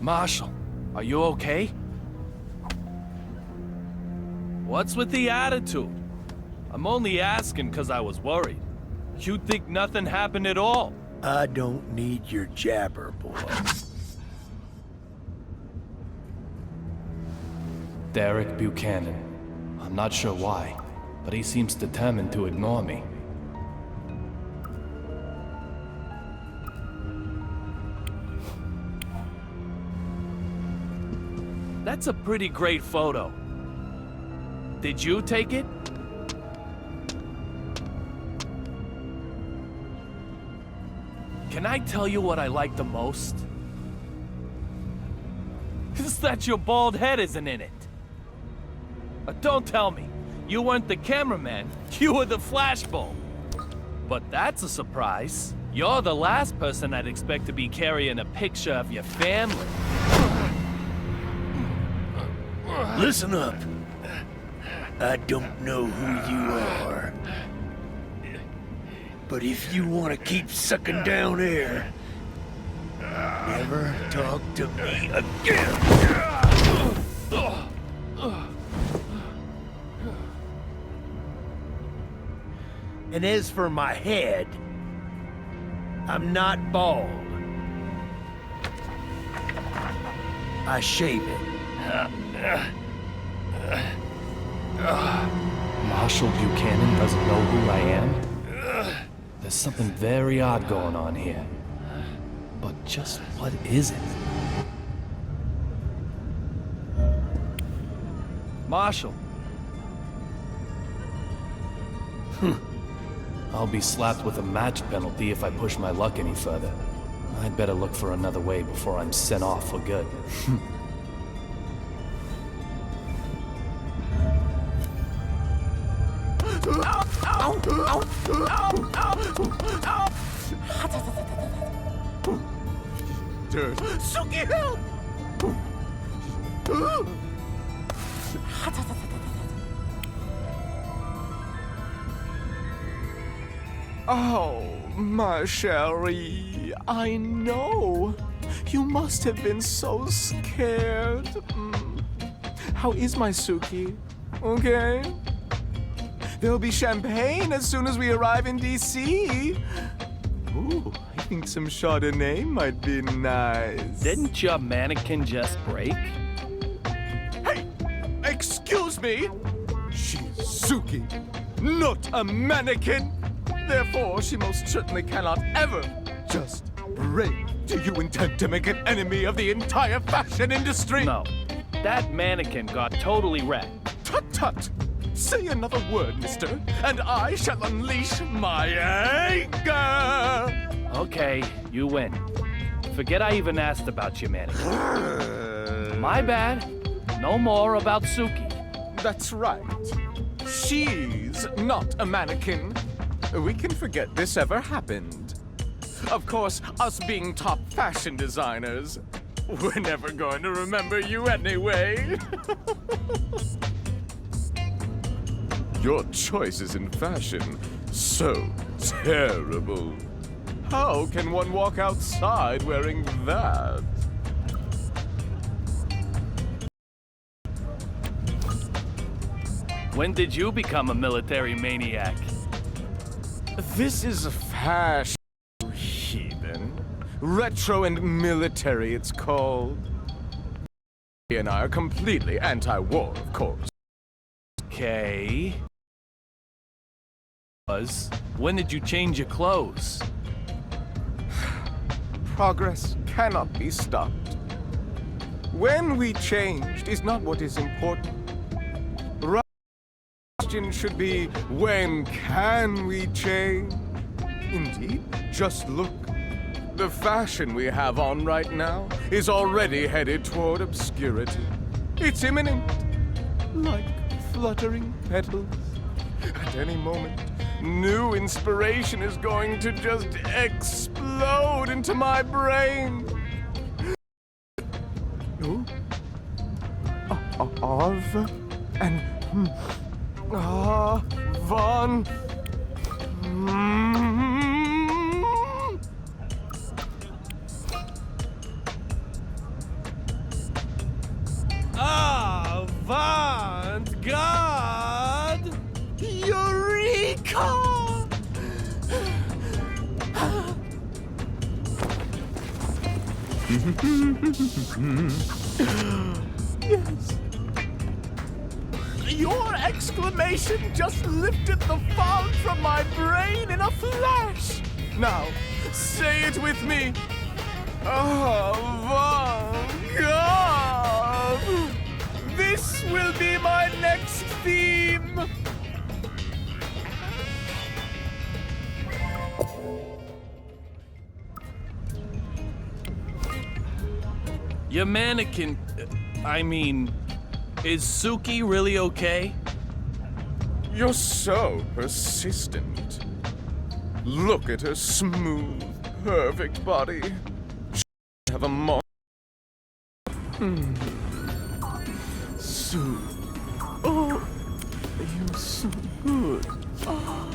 Marshall, are you okay? What's with the attitude? I'm only asking because I was worried. You think nothing happened at all? I don't need your jabber, boy. Derek Buchanan. I'm not sure why, but he seems determined to ignore me. That's a pretty great photo. Did you take it? Can I tell you what I like the most? It's that your bald head isn't in it. Don't tell me. You weren't the cameraman. You were the flashbulb. But that's a surprise. You're the last person I'd expect to be carrying a picture of your family. Listen up. I don't know who you are. But if you want to keep sucking down air, never talk to me again. And as for my head, I'm not bald. I shave it. Marshall Buchanan doesn't know who I am? There's something very odd going on here. But just what is it? Marshall. I'll be slapped with a match penalty if I push my luck any further. I'd better look for another way before I'm sent off for good. Dirt. Suki, help! Oh, my Sherry, I know. You must have been so scared. How is my Suki? Okay? There'll be champagne as soon as we arrive in D.C. Ooh, I think some Chardonnay might be nice. Didn't your mannequin just break? Hey! Excuse me! She's Suki, not a mannequin! Therefore, she most certainly cannot ever just break. Do you intend to make an enemy of the entire fashion industry? No. That mannequin got totally wrecked. Tut-tut! Say another word, mister, and I shall unleash my anger! Okay, you win. Forget I even asked about your mannequin. My bad. No more about Suki. That's right. She's not a mannequin. We can forget this ever happened. Of course, us being top fashion designers, we're never going to remember you anyway. Your choices in fashion, so terrible. How can one walk outside wearing that? When did you become a military maniac? This is a fashion, heathen. Retro and military, it's called. He and I are completely anti-war, of course. Okay. When did you change your clothes? Progress cannot be stopped. When we changed is not what is important. The question should be, when can we change? Indeed, just look. The fashion we have on right now is already headed toward obscurity. It's imminent, like fluttering petals. At any moment, new inspiration is going to just explode into my brain. Ooh. Arv and Von. Yes. Your exclamation just lifted the fog from my brain in a flash. Now, say it with me. Avant-garde! This will be my next theme. Your mannequin. Is Suki really okay? You're so persistent. Look at her smooth, perfect body. Have a mo. Sue. Oh, you're so good. Oh,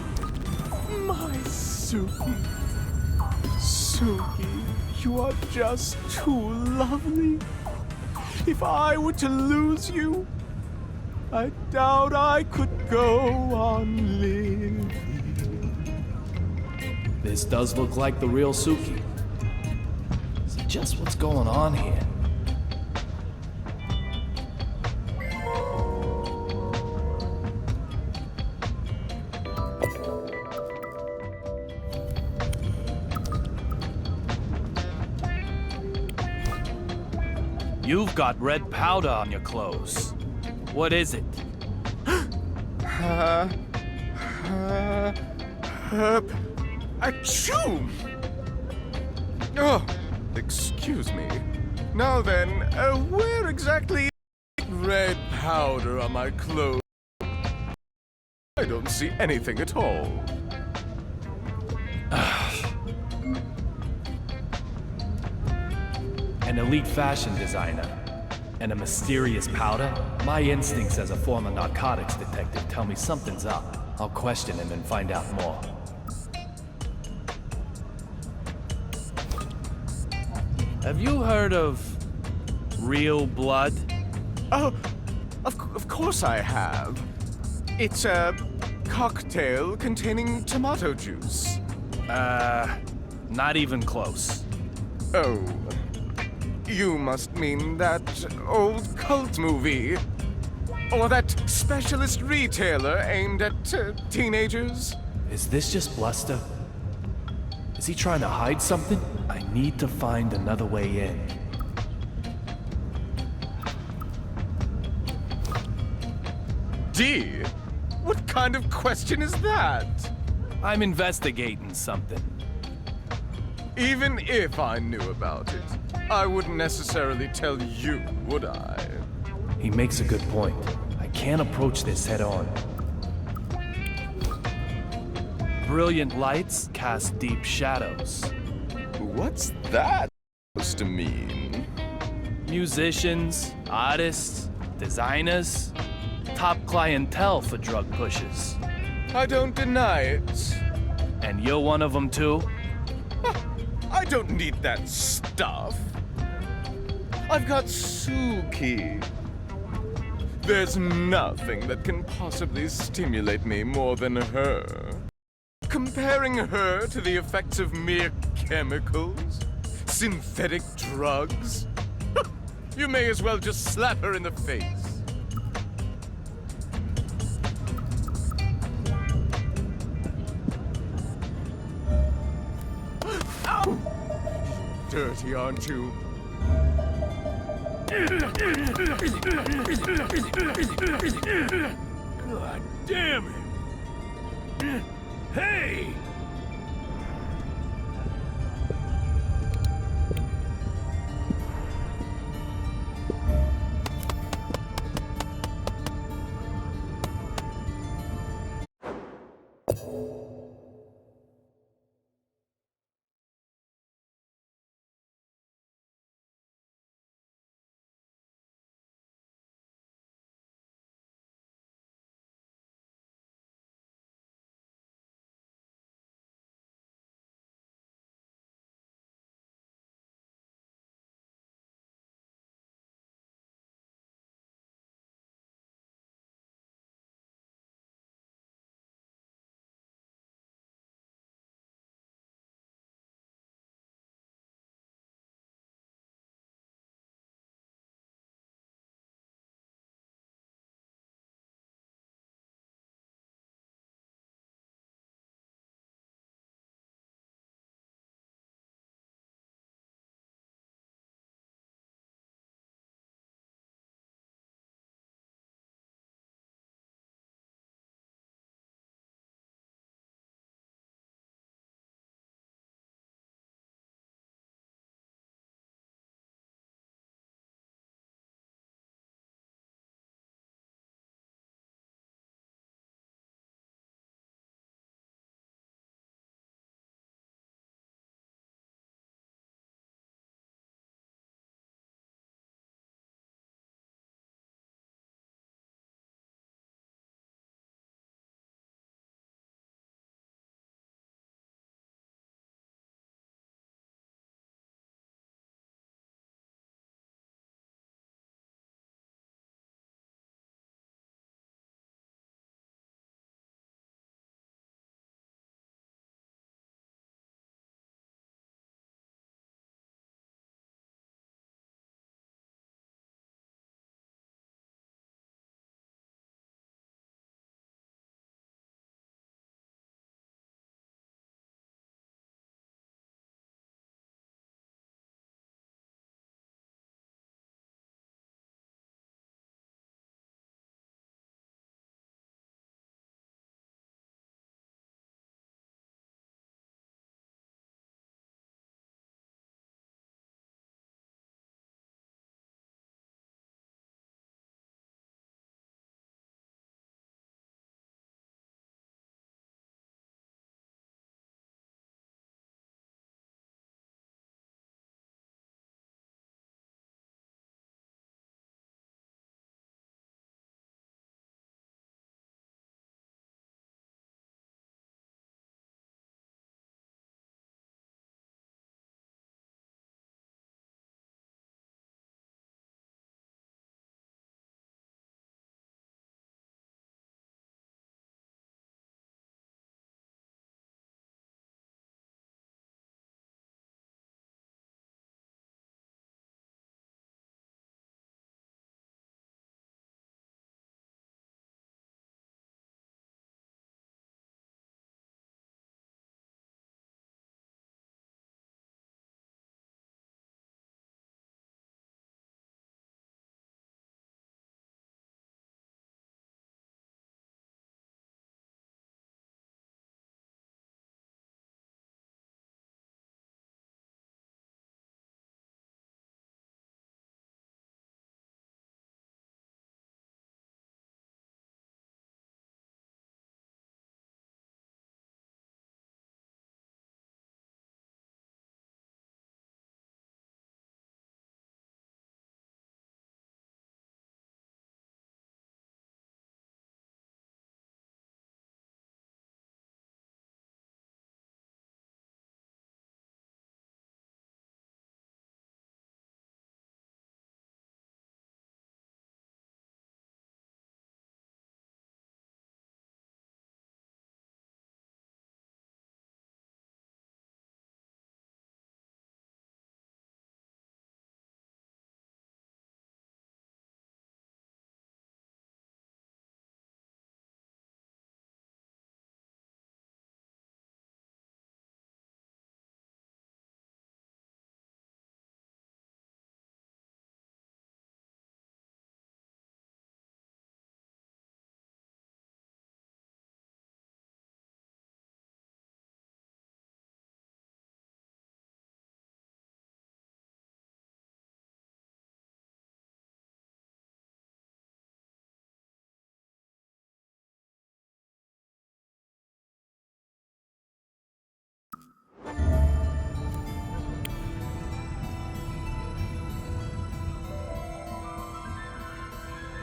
my Suki. Suki, you are just too lovely. If I were to lose you, I doubt I could go on living. This does look like the real Suki. So just what's going on here? You've got red powder on your clothes. What is it? Achoo! Oh, excuse me. Now then, where exactly is red powder on my clothes? I don't see anything at all. An elite fashion designer and a mysterious powder? My instincts as a former narcotics detective tell me something's up. I'll question him and find out more. Have you heard of real blood? Oh, of course I have. It's a cocktail containing tomato juice. Not even close. Oh. You must mean that old cult movie. Or that specialist retailer aimed at teenagers. Is this just bluster? Is he trying to hide something? I need to find another way in. D? What kind of question is that? I'm investigating something. Even if I knew about it, I wouldn't necessarily tell you, would I? He makes a good point. I can't approach this head on. Brilliant lights cast deep shadows. What's that supposed to mean? Musicians, artists, designers, top clientele for drug pushers. I don't deny it. And you're one of them too? I don't need that stuff. I've got Suki. There's nothing that can possibly stimulate me more than her. Comparing her to the effects of mere chemicals, synthetic drugs, you may as well just slap her in the face. Ow! Dirty, aren't you? God damn it! Hey!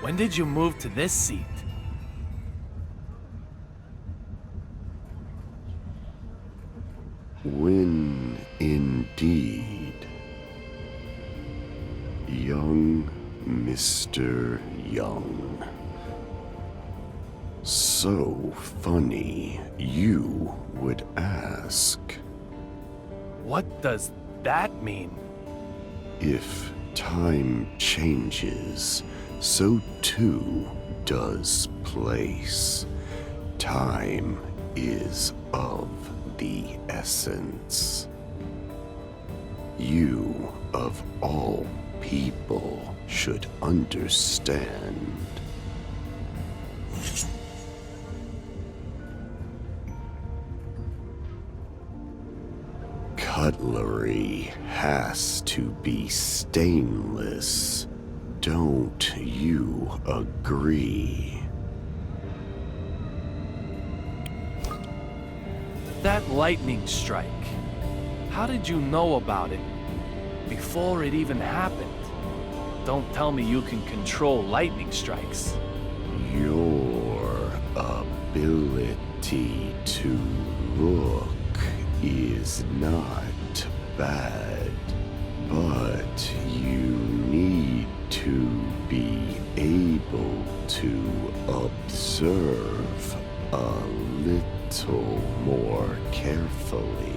When did you move to this seat? When indeed, young Mr. Young. So funny you would ask. What does that mean? If time changes, so too does place. Time is of the essence. You, of all people, should understand. Cutlery has to be stainless. Don't you agree? That lightning strike. How did you know about it before it even happened? Don't tell me you can control lightning strikes. Your ability to look is not bad, but you need to be able to observe a little more carefully.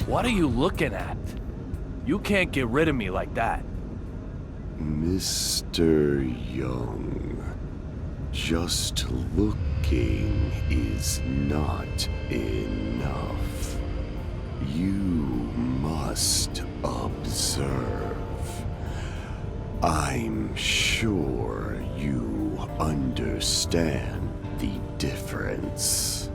What are you looking at? You can't get rid of me like that. Mr. Young, just looking is not enough. You must observe. I'm sure you understand the difference.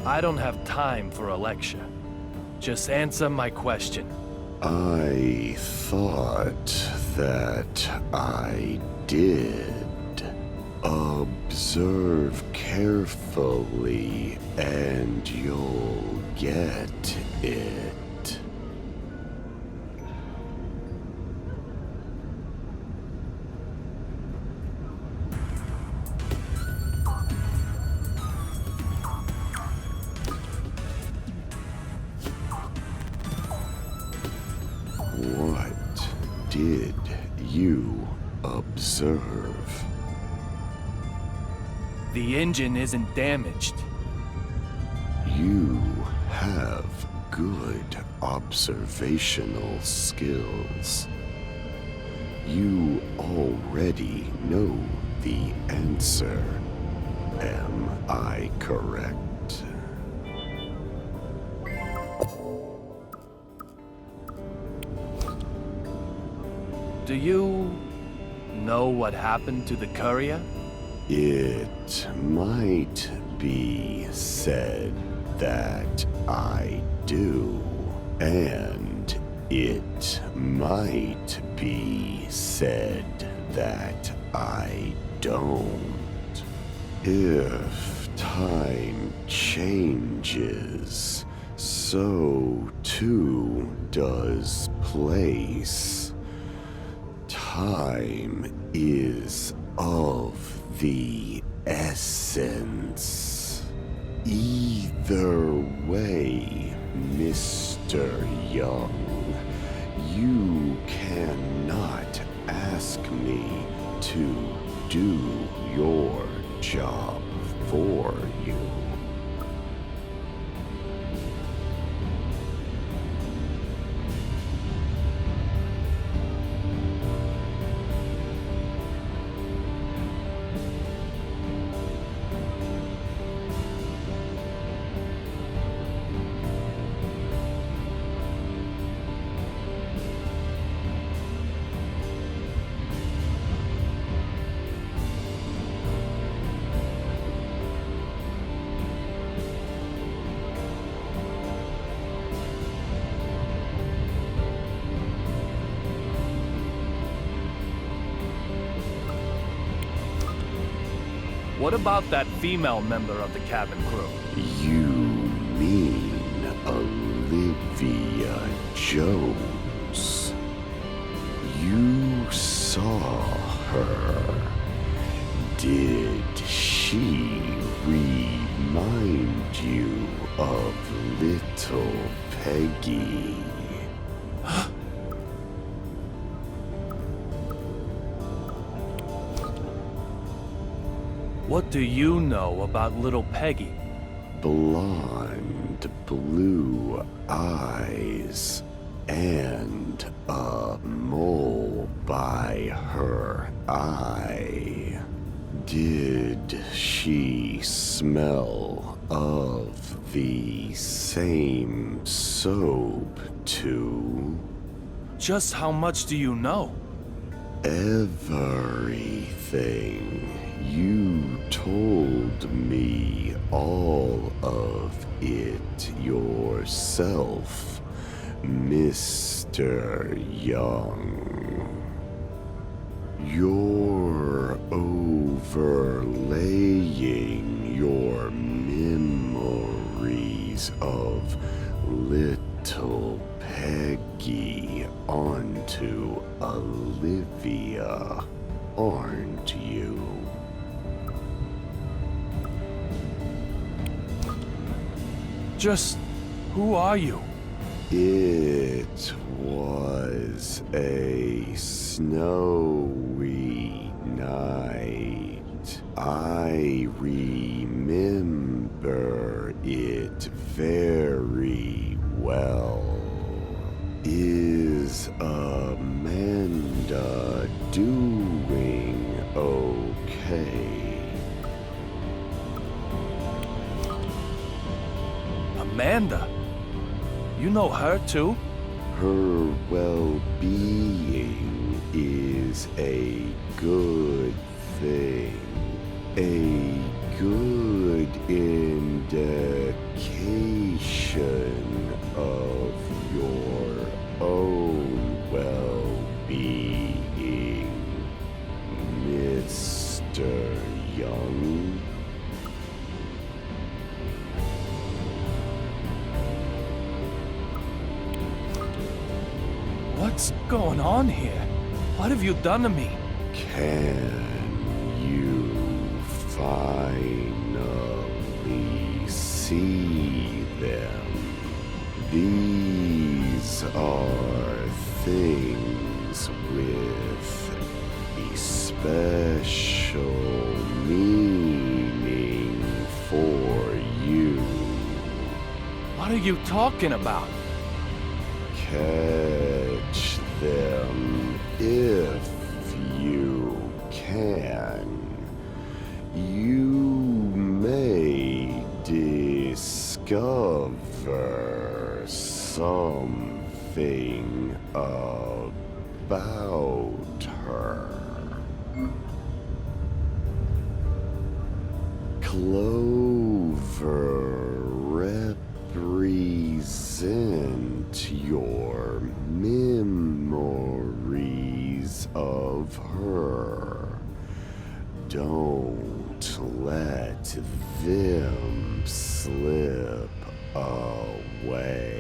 I don't have time for a lecture. Just answer my question. I thought that I did. Observe carefully and you'll get it. What did you observe? The engine isn't damaged. You have good observational skills. You already know the answer. Am I correct? Do you know what happened to the courier? It might be said that I do, and it might be said that I don't. If time changes, so too does place. Time is of the essence. Either way, Mr. Young, you cannot ask me to do your job for you. What about that female member of the cabin crew? You mean Olivia Jones? You saw her. Did she remind you of little Peggy? What do you know about little Peggy? Blonde, blue eyes, and a mole by her eye. Did she smell of the same soap too? Just how much do you know? Everything. You told me all of it yourself, Mr. Young. You're overlaying your memories of little Peggy onto Olivia, aren't you? Just who are you? It was a snowy night. I remember it very well. Is Amanda doing okay? Amanda? You know her too? Her well-being is a good thing. A good indication of your own well-being, Mr. Young. What's going on here? What have you done to me? Can you finally see them? These are things with a special meaning for you. What are you talking about? Catch them if you can. You may discover something about her. Clover represent your memories of her. Don't let them slip away.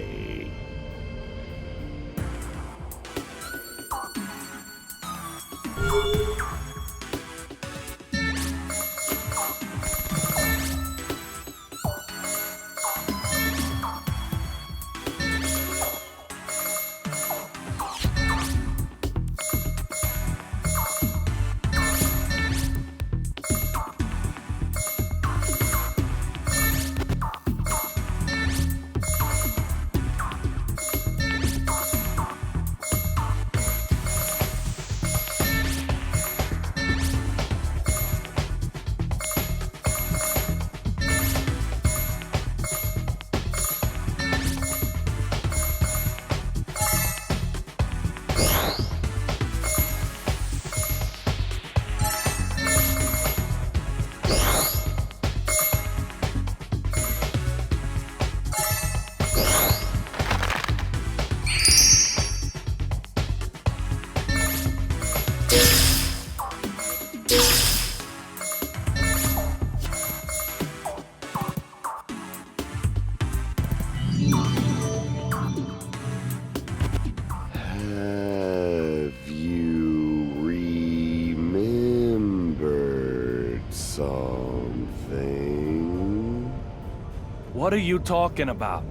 What are you talking about?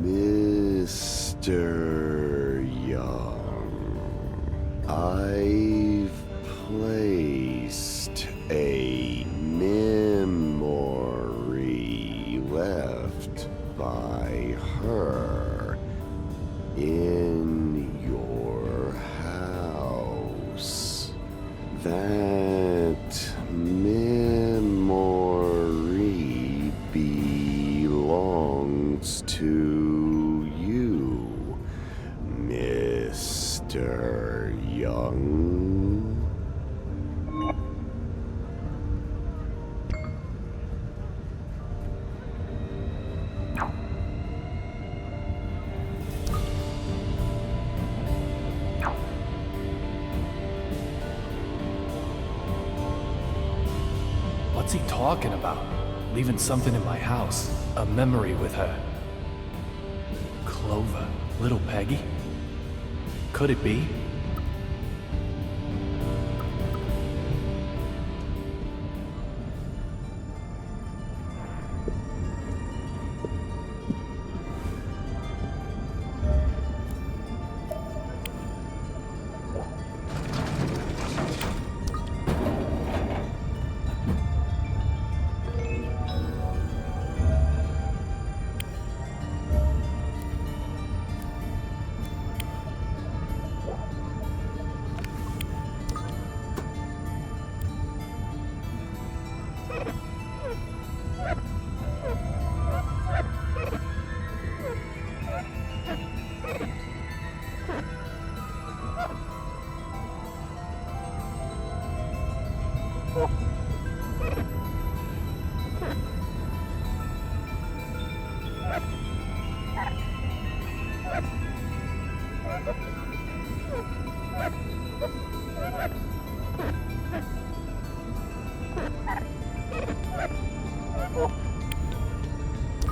Mr. Young, I've placed a memory left by her in your house. That memory belongs to you, Mr. Young. What's he talking about? Leaving something in my house. A memory with her. Clover. Little Peggy? Could it be?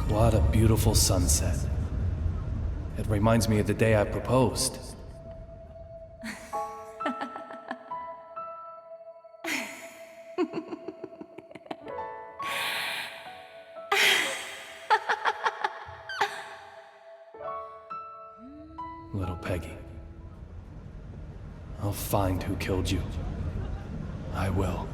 What a beautiful sunset. It reminds me of the day I proposed. Little Peggy. I'll find who killed you. I will.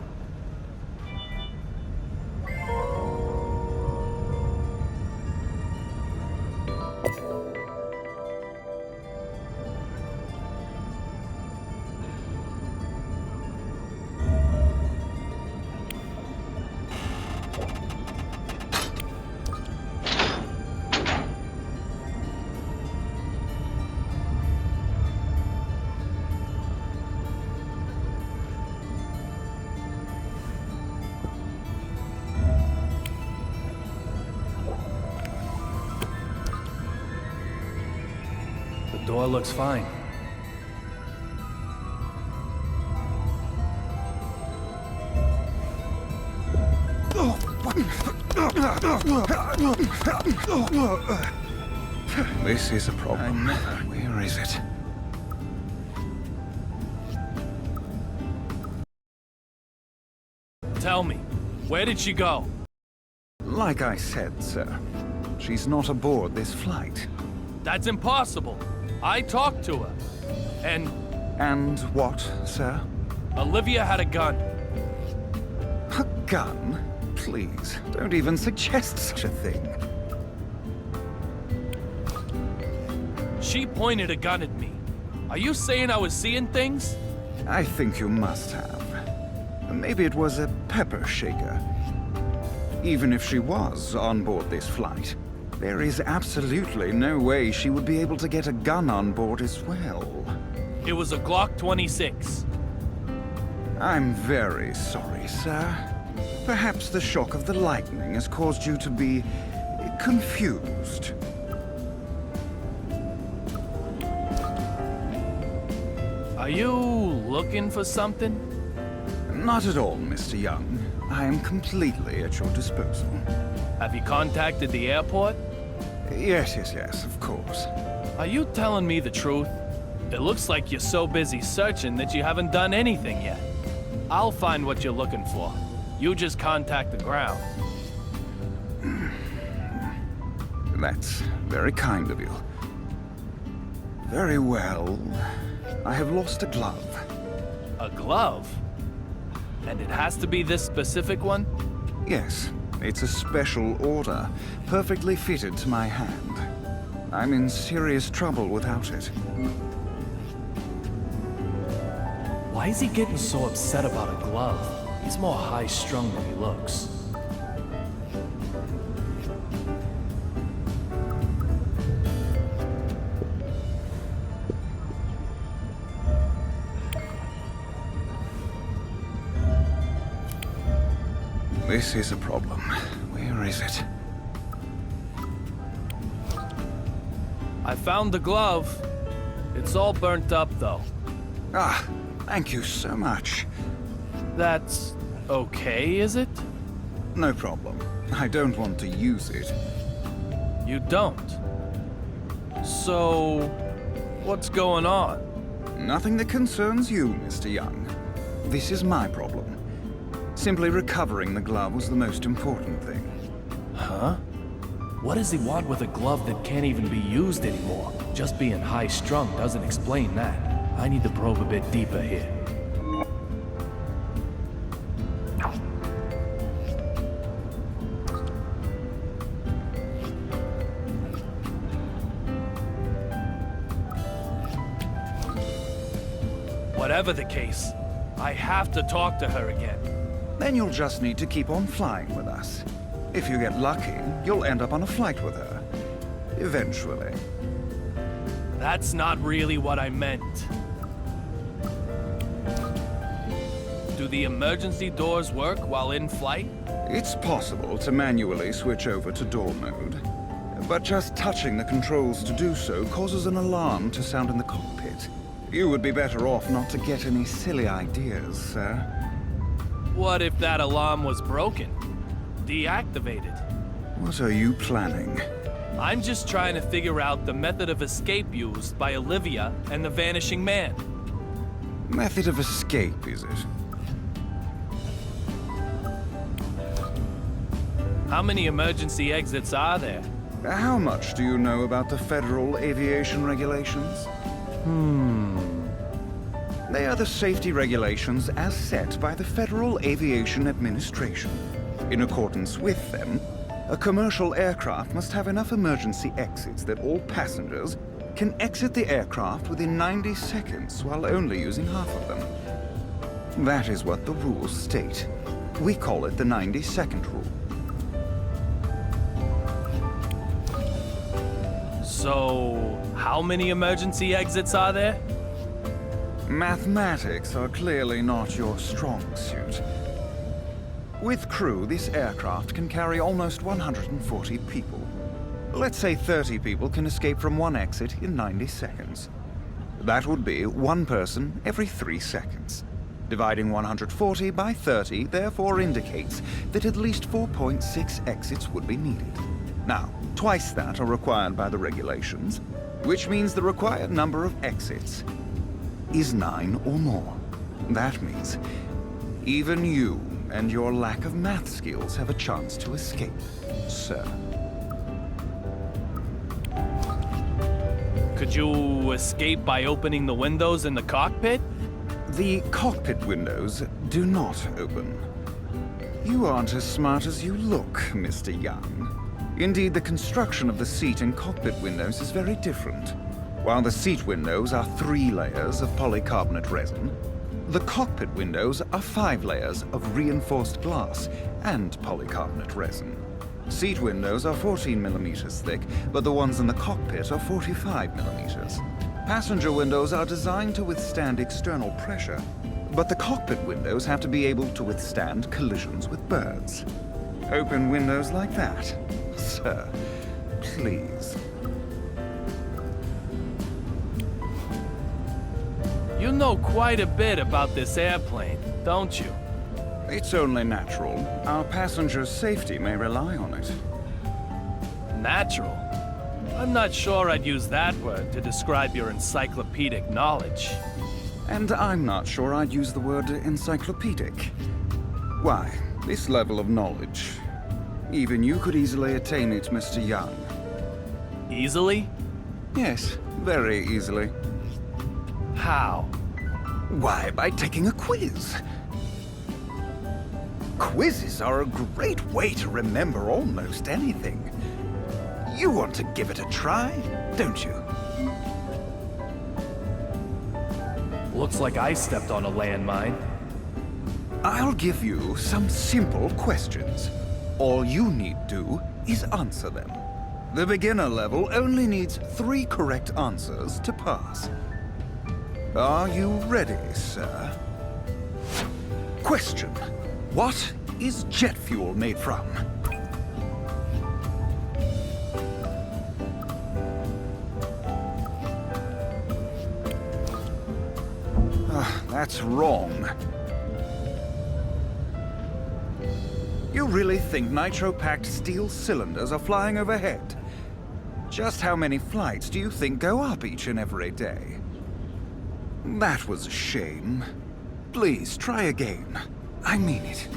The door looks fine. This is a problem. Where is it? Tell me, where did she go? Like I said, sir, she's not aboard this flight. That's impossible. I talked to her. And what, sir? Olivia had a gun. A gun? Please, don't even suggest such a thing. She pointed a gun at me. Are you saying I was seeing things? I think you must have. Maybe it was a pepper shaker. Even if she was on board this flight, there is absolutely no way she would be able to get a gun on board as well. It was a Glock 26. I'm very sorry, sir. Perhaps the shock of the lightning has caused you to be confused. Are you looking for something? Not at all, Mr. Young. I am completely at your disposal. Have you contacted the airport? Yes, of course. Are you telling me the truth? It looks like you're so busy searching that you haven't done anything yet. I'll find what you're looking for. You just contact the ground. That's very kind of you. Very well. I have lost a glove. A glove? And it has to be this specific one? Yes, it's a special order, perfectly fitted to my hand. I'm in serious trouble without it. Why is he getting so upset about a glove? He's more high-strung than he looks. This is a problem. Where is it? I found the glove. It's all burnt up, though. Ah, thank you so much. That's okay, is it? No problem. I don't want to use it. You don't? So, what's going on? Nothing that concerns you, Mr. Young. This is my problem. Simply recovering the glove was the most important thing. Huh? What does he want with a glove that can't even be used anymore? Just being high-strung doesn't explain that. I need to probe a bit deeper here. Whatever the case, I have to talk to her again. Then you'll just need to keep on flying with us. If you get lucky, you'll end up on a flight with her. Eventually. That's not really what I meant. Do the emergency doors work while in flight? It's possible to manually switch over to door mode. But just touching the controls to do so causes an alarm to sound in the cockpit. You would be better off not to get any silly ideas, sir. What if that alarm was broken? Deactivated? What are you planning? I'm just trying to figure out the method of escape used by Olivia and the Vanishing Man. Method of escape, is it? How many emergency exits are there? How much do you know about the Federal Aviation Regulations? They are the safety regulations as set by the Federal Aviation Administration. In accordance with them, a commercial aircraft must have enough emergency exits that all passengers can exit the aircraft within 90 seconds while only using half of them. That is what the rules state. We call it the 90-second rule. So, how many emergency exits are there? Mathematics are clearly not your strong suit. With crew, this aircraft can carry almost 140 people. Let's say 30 people can escape from one exit in 90 seconds. That would be one person every 3 seconds. Dividing 140 by 30 therefore indicates that at least 4.6 exits would be needed. Now, twice that are required by the regulations, which means the required number of exits is 9 or more. That means even you and your lack of math skills have a chance to escape, sir. Could you escape by opening the windows in the cockpit? The cockpit windows do not open. You aren't as smart as you look, Mr. Young. Indeed, the construction of the seat and cockpit windows is very different. While the seat windows are 3 layers of polycarbonate resin, the cockpit windows are 5 layers of reinforced glass and polycarbonate resin. Seat windows are 14 millimeters thick, but the ones in the cockpit are 45 millimeters. Passenger windows are designed to withstand external pressure, but the cockpit windows have to be able to withstand collisions with birds. Open windows like that, sir. Please. You know quite a bit about this airplane, don't you? It's only natural. Our passengers' safety may rely on it. Natural? I'm not sure I'd use that word to describe your encyclopedic knowledge. And I'm not sure I'd use the word encyclopedic. Why, this level of knowledge, even you could easily attain it, Mr. Young. Easily? Yes, very easily. How? Why, by taking a quiz. Quizzes are a great way to remember almost anything. You want to give it a try, don't you? Looks like I stepped on a landmine. I'll give you some simple questions. All you need do is answer them. The beginner level only needs 3 correct answers to pass. Are you ready, sir? Question. What is jet fuel made from? That's wrong. You really think nitro-packed steel cylinders are flying overhead? Just how many flights do you think go up each and every day? That was a shame. Please, try again. I mean it.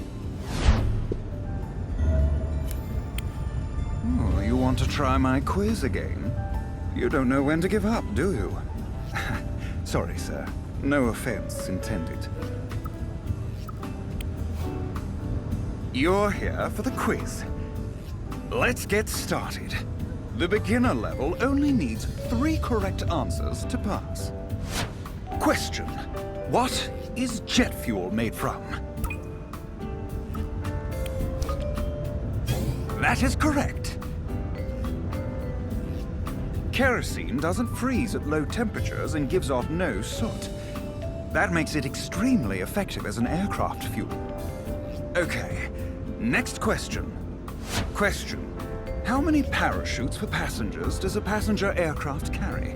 Oh, you want to try my quiz again? You don't know when to give up, do you? Sorry, sir. No offense intended. You're here for the quiz. Let's get started. The beginner level only needs 3 correct answers to pass. Question. What is jet fuel made from? That is correct. Kerosene doesn't freeze at low temperatures and gives off no soot. That makes it extremely effective as an aircraft fuel. Okay, next question. Question. How many parachutes for passengers does a passenger aircraft carry?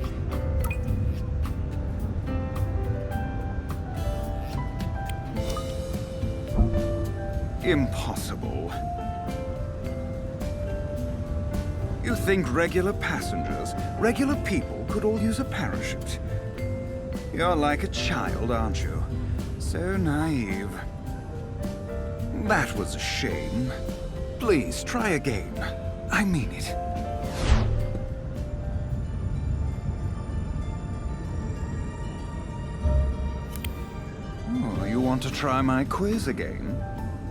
Impossible. You think regular passengers, regular people could all use a parachute? You're like a child, aren't you? So naive. That was a shame. Please, try again. I mean it. Oh, you want to try my quiz again?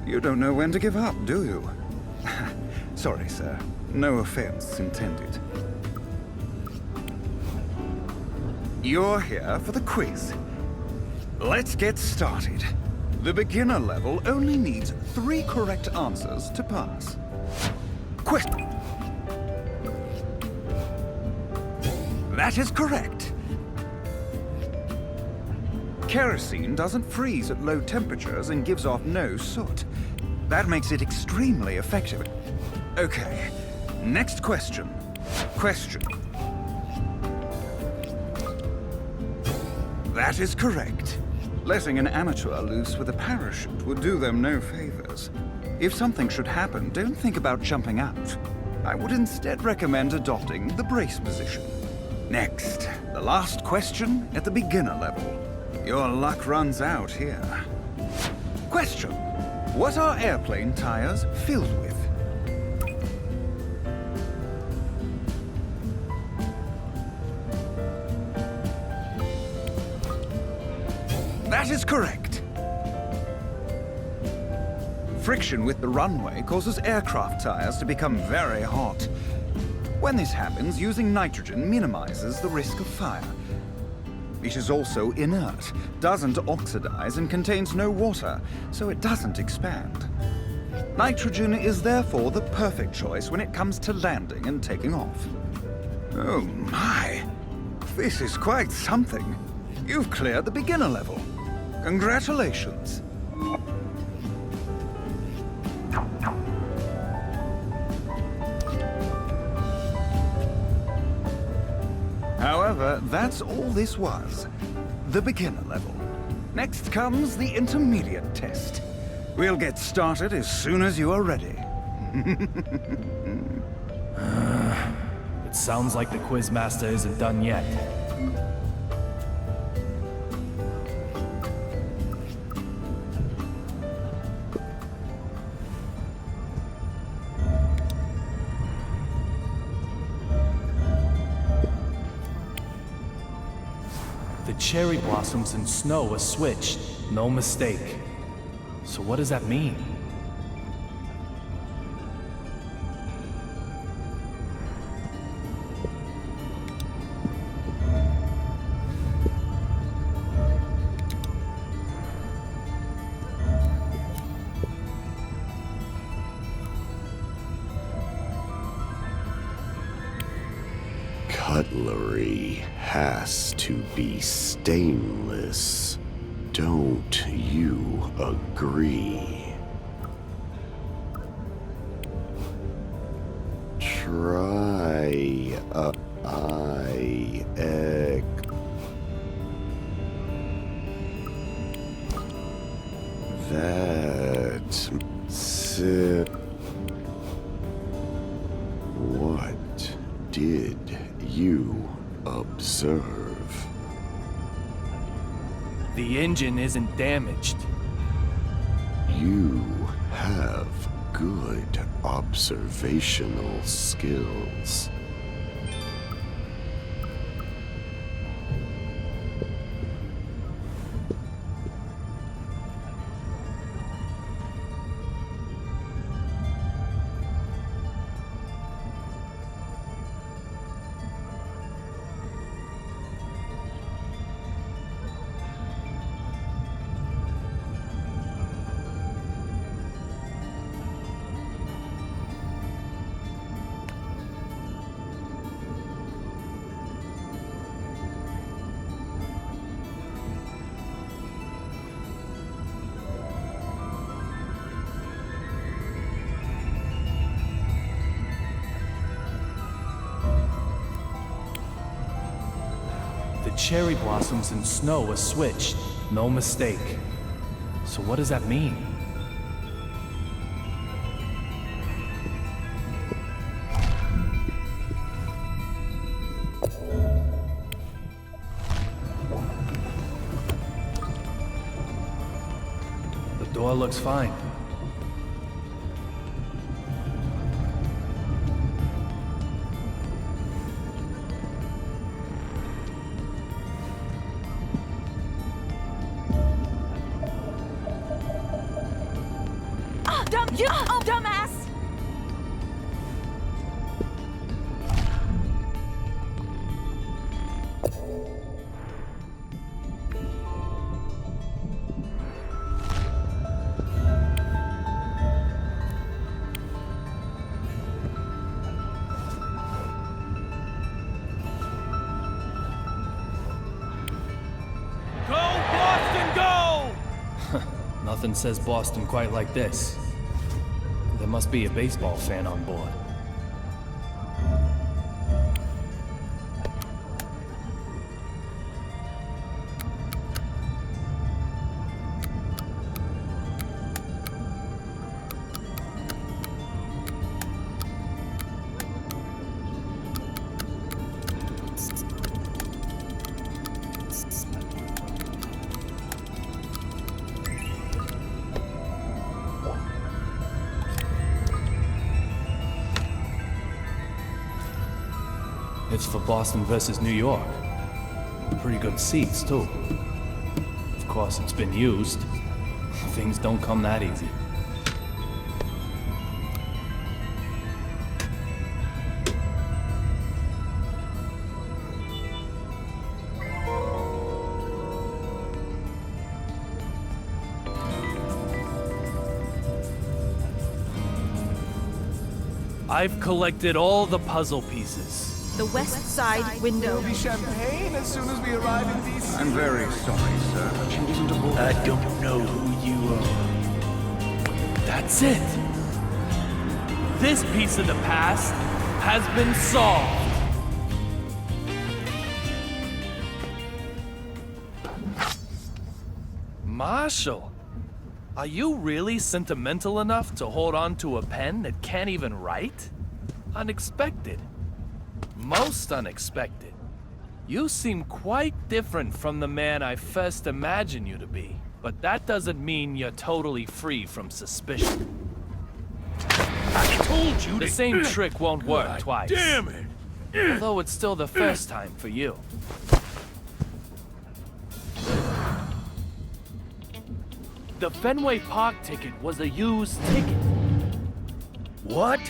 You don't know when to give up, do you? Sorry, sir. No offense intended. You're here for the quiz. Let's get started. The beginner level only needs 3 correct answers to pass. Question. That is correct. Kerosene doesn't freeze at low temperatures and gives off no soot. That makes it extremely effective. Okay, next question. Question. That is correct. Letting an amateur loose with a parachute would do them no favors. If something should happen, don't think about jumping out. I would instead recommend adopting the brace position. Next, the last question at the beginner level. Your luck runs out here. Question. What are airplane tires filled with? That is correct. Friction with the runway causes aircraft tires to become very hot. When this happens, using nitrogen minimizes the risk of fire. It is also inert, doesn't oxidize, and contains no water, so it doesn't expand. Nitrogen is therefore the perfect choice when it comes to landing and taking off. Oh my! This is quite something. You've cleared the beginner level. Congratulations. However, that's all this was. The beginner level. Next comes the intermediate test. We'll get started as soon as you are ready. It sounds like the Quizmaster isn't done yet. The cherry blossoms and snow are switched. No mistake. So what does that mean? Cutlery has to be stainless. Don't you agree? Try that. What did you observe? The engine isn't damaged. You have good observational skills. The cherry blossoms and snow are switched. No mistake. So what does that mean? The door looks fine. Dumbass! Go, Boston, go! Nothing says Boston quite like this. There must be a baseball fan on board. It's for Boston versus New York. Pretty good seats, too. Of course, it's been used. Things don't come that easy. I've collected all the puzzle pieces. The west side window. Be champagne as soon as we arrive in DC. I'm very sorry, sir, but she isn't aboard. I don't know who you are. That's it! This piece of the past has been solved! Marshall, are you really sentimental enough to hold on to a pen that can't even write? Unexpected. Most unexpected. You seem quite different from the man I first imagined you to be. But that doesn't mean you're totally free from suspicion. I told you The same trick won't work twice. Damn it! Although it's still the first time for you. The Fenway Park ticket was a used ticket. What?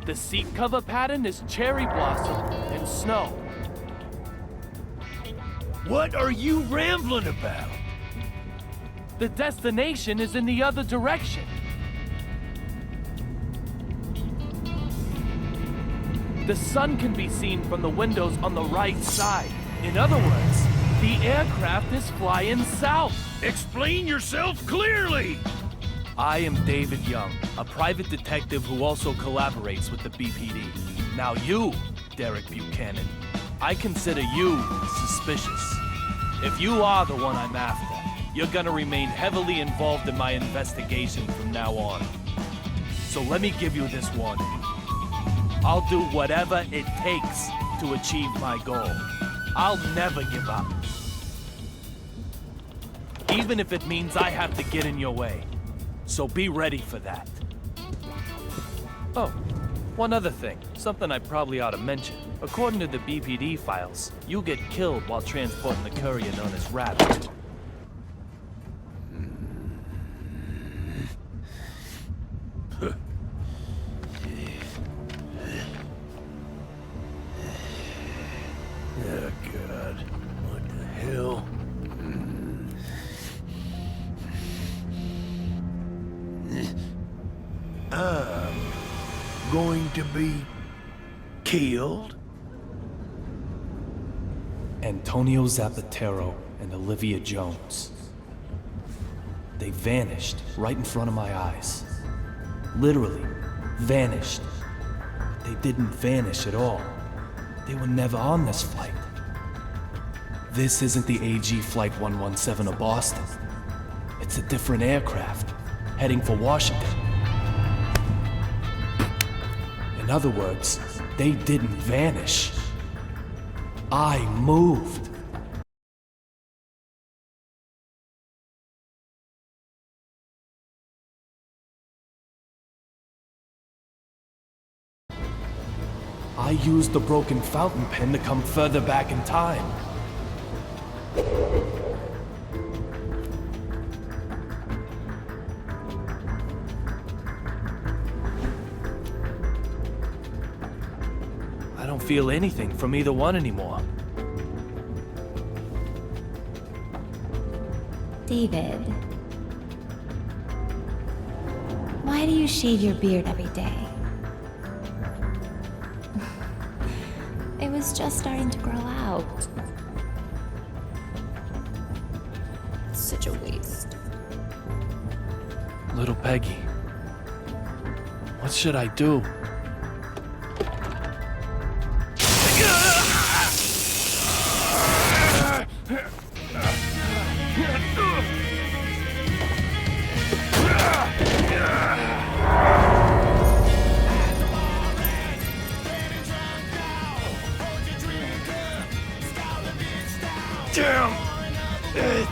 The seat cover pattern is cherry blossom and snow. What are you rambling about? The destination is in the other direction. The sun can be seen from the windows on the right side. In other words, the aircraft is flying south. Explain yourself clearly! I am David Young, a private detective who also collaborates with the BPD. Now you, Derek Buchanan, I consider you suspicious. If you are the one I'm after, you're gonna remain heavily involved in my investigation from now on. So let me give you this warning. I'll do whatever it takes to achieve my goal. I'll never give up. Even if it means I have to get in your way. So be ready for that. Oh, one other thing. Something I probably ought to mention. According to the BPD files, you get killed while transporting the courier known as Rabbit. Oh, God. What the hell? I'm going to be killed? Antonio Zapatero and Olivia Jones. They vanished right in front of my eyes. Literally, vanished. They didn't vanish at all. They were never on this flight. This isn't the AG Flight 117 of Boston. It's a different aircraft, heading for Washington. In other words, they didn't vanish. I moved. I used the broken fountain pen to come further back in time. I don't feel anything from either one anymore. David, why do you shave your beard every day? It was just starting to grow out. It's such a waste. Little Peggy, what should I do? Damn it!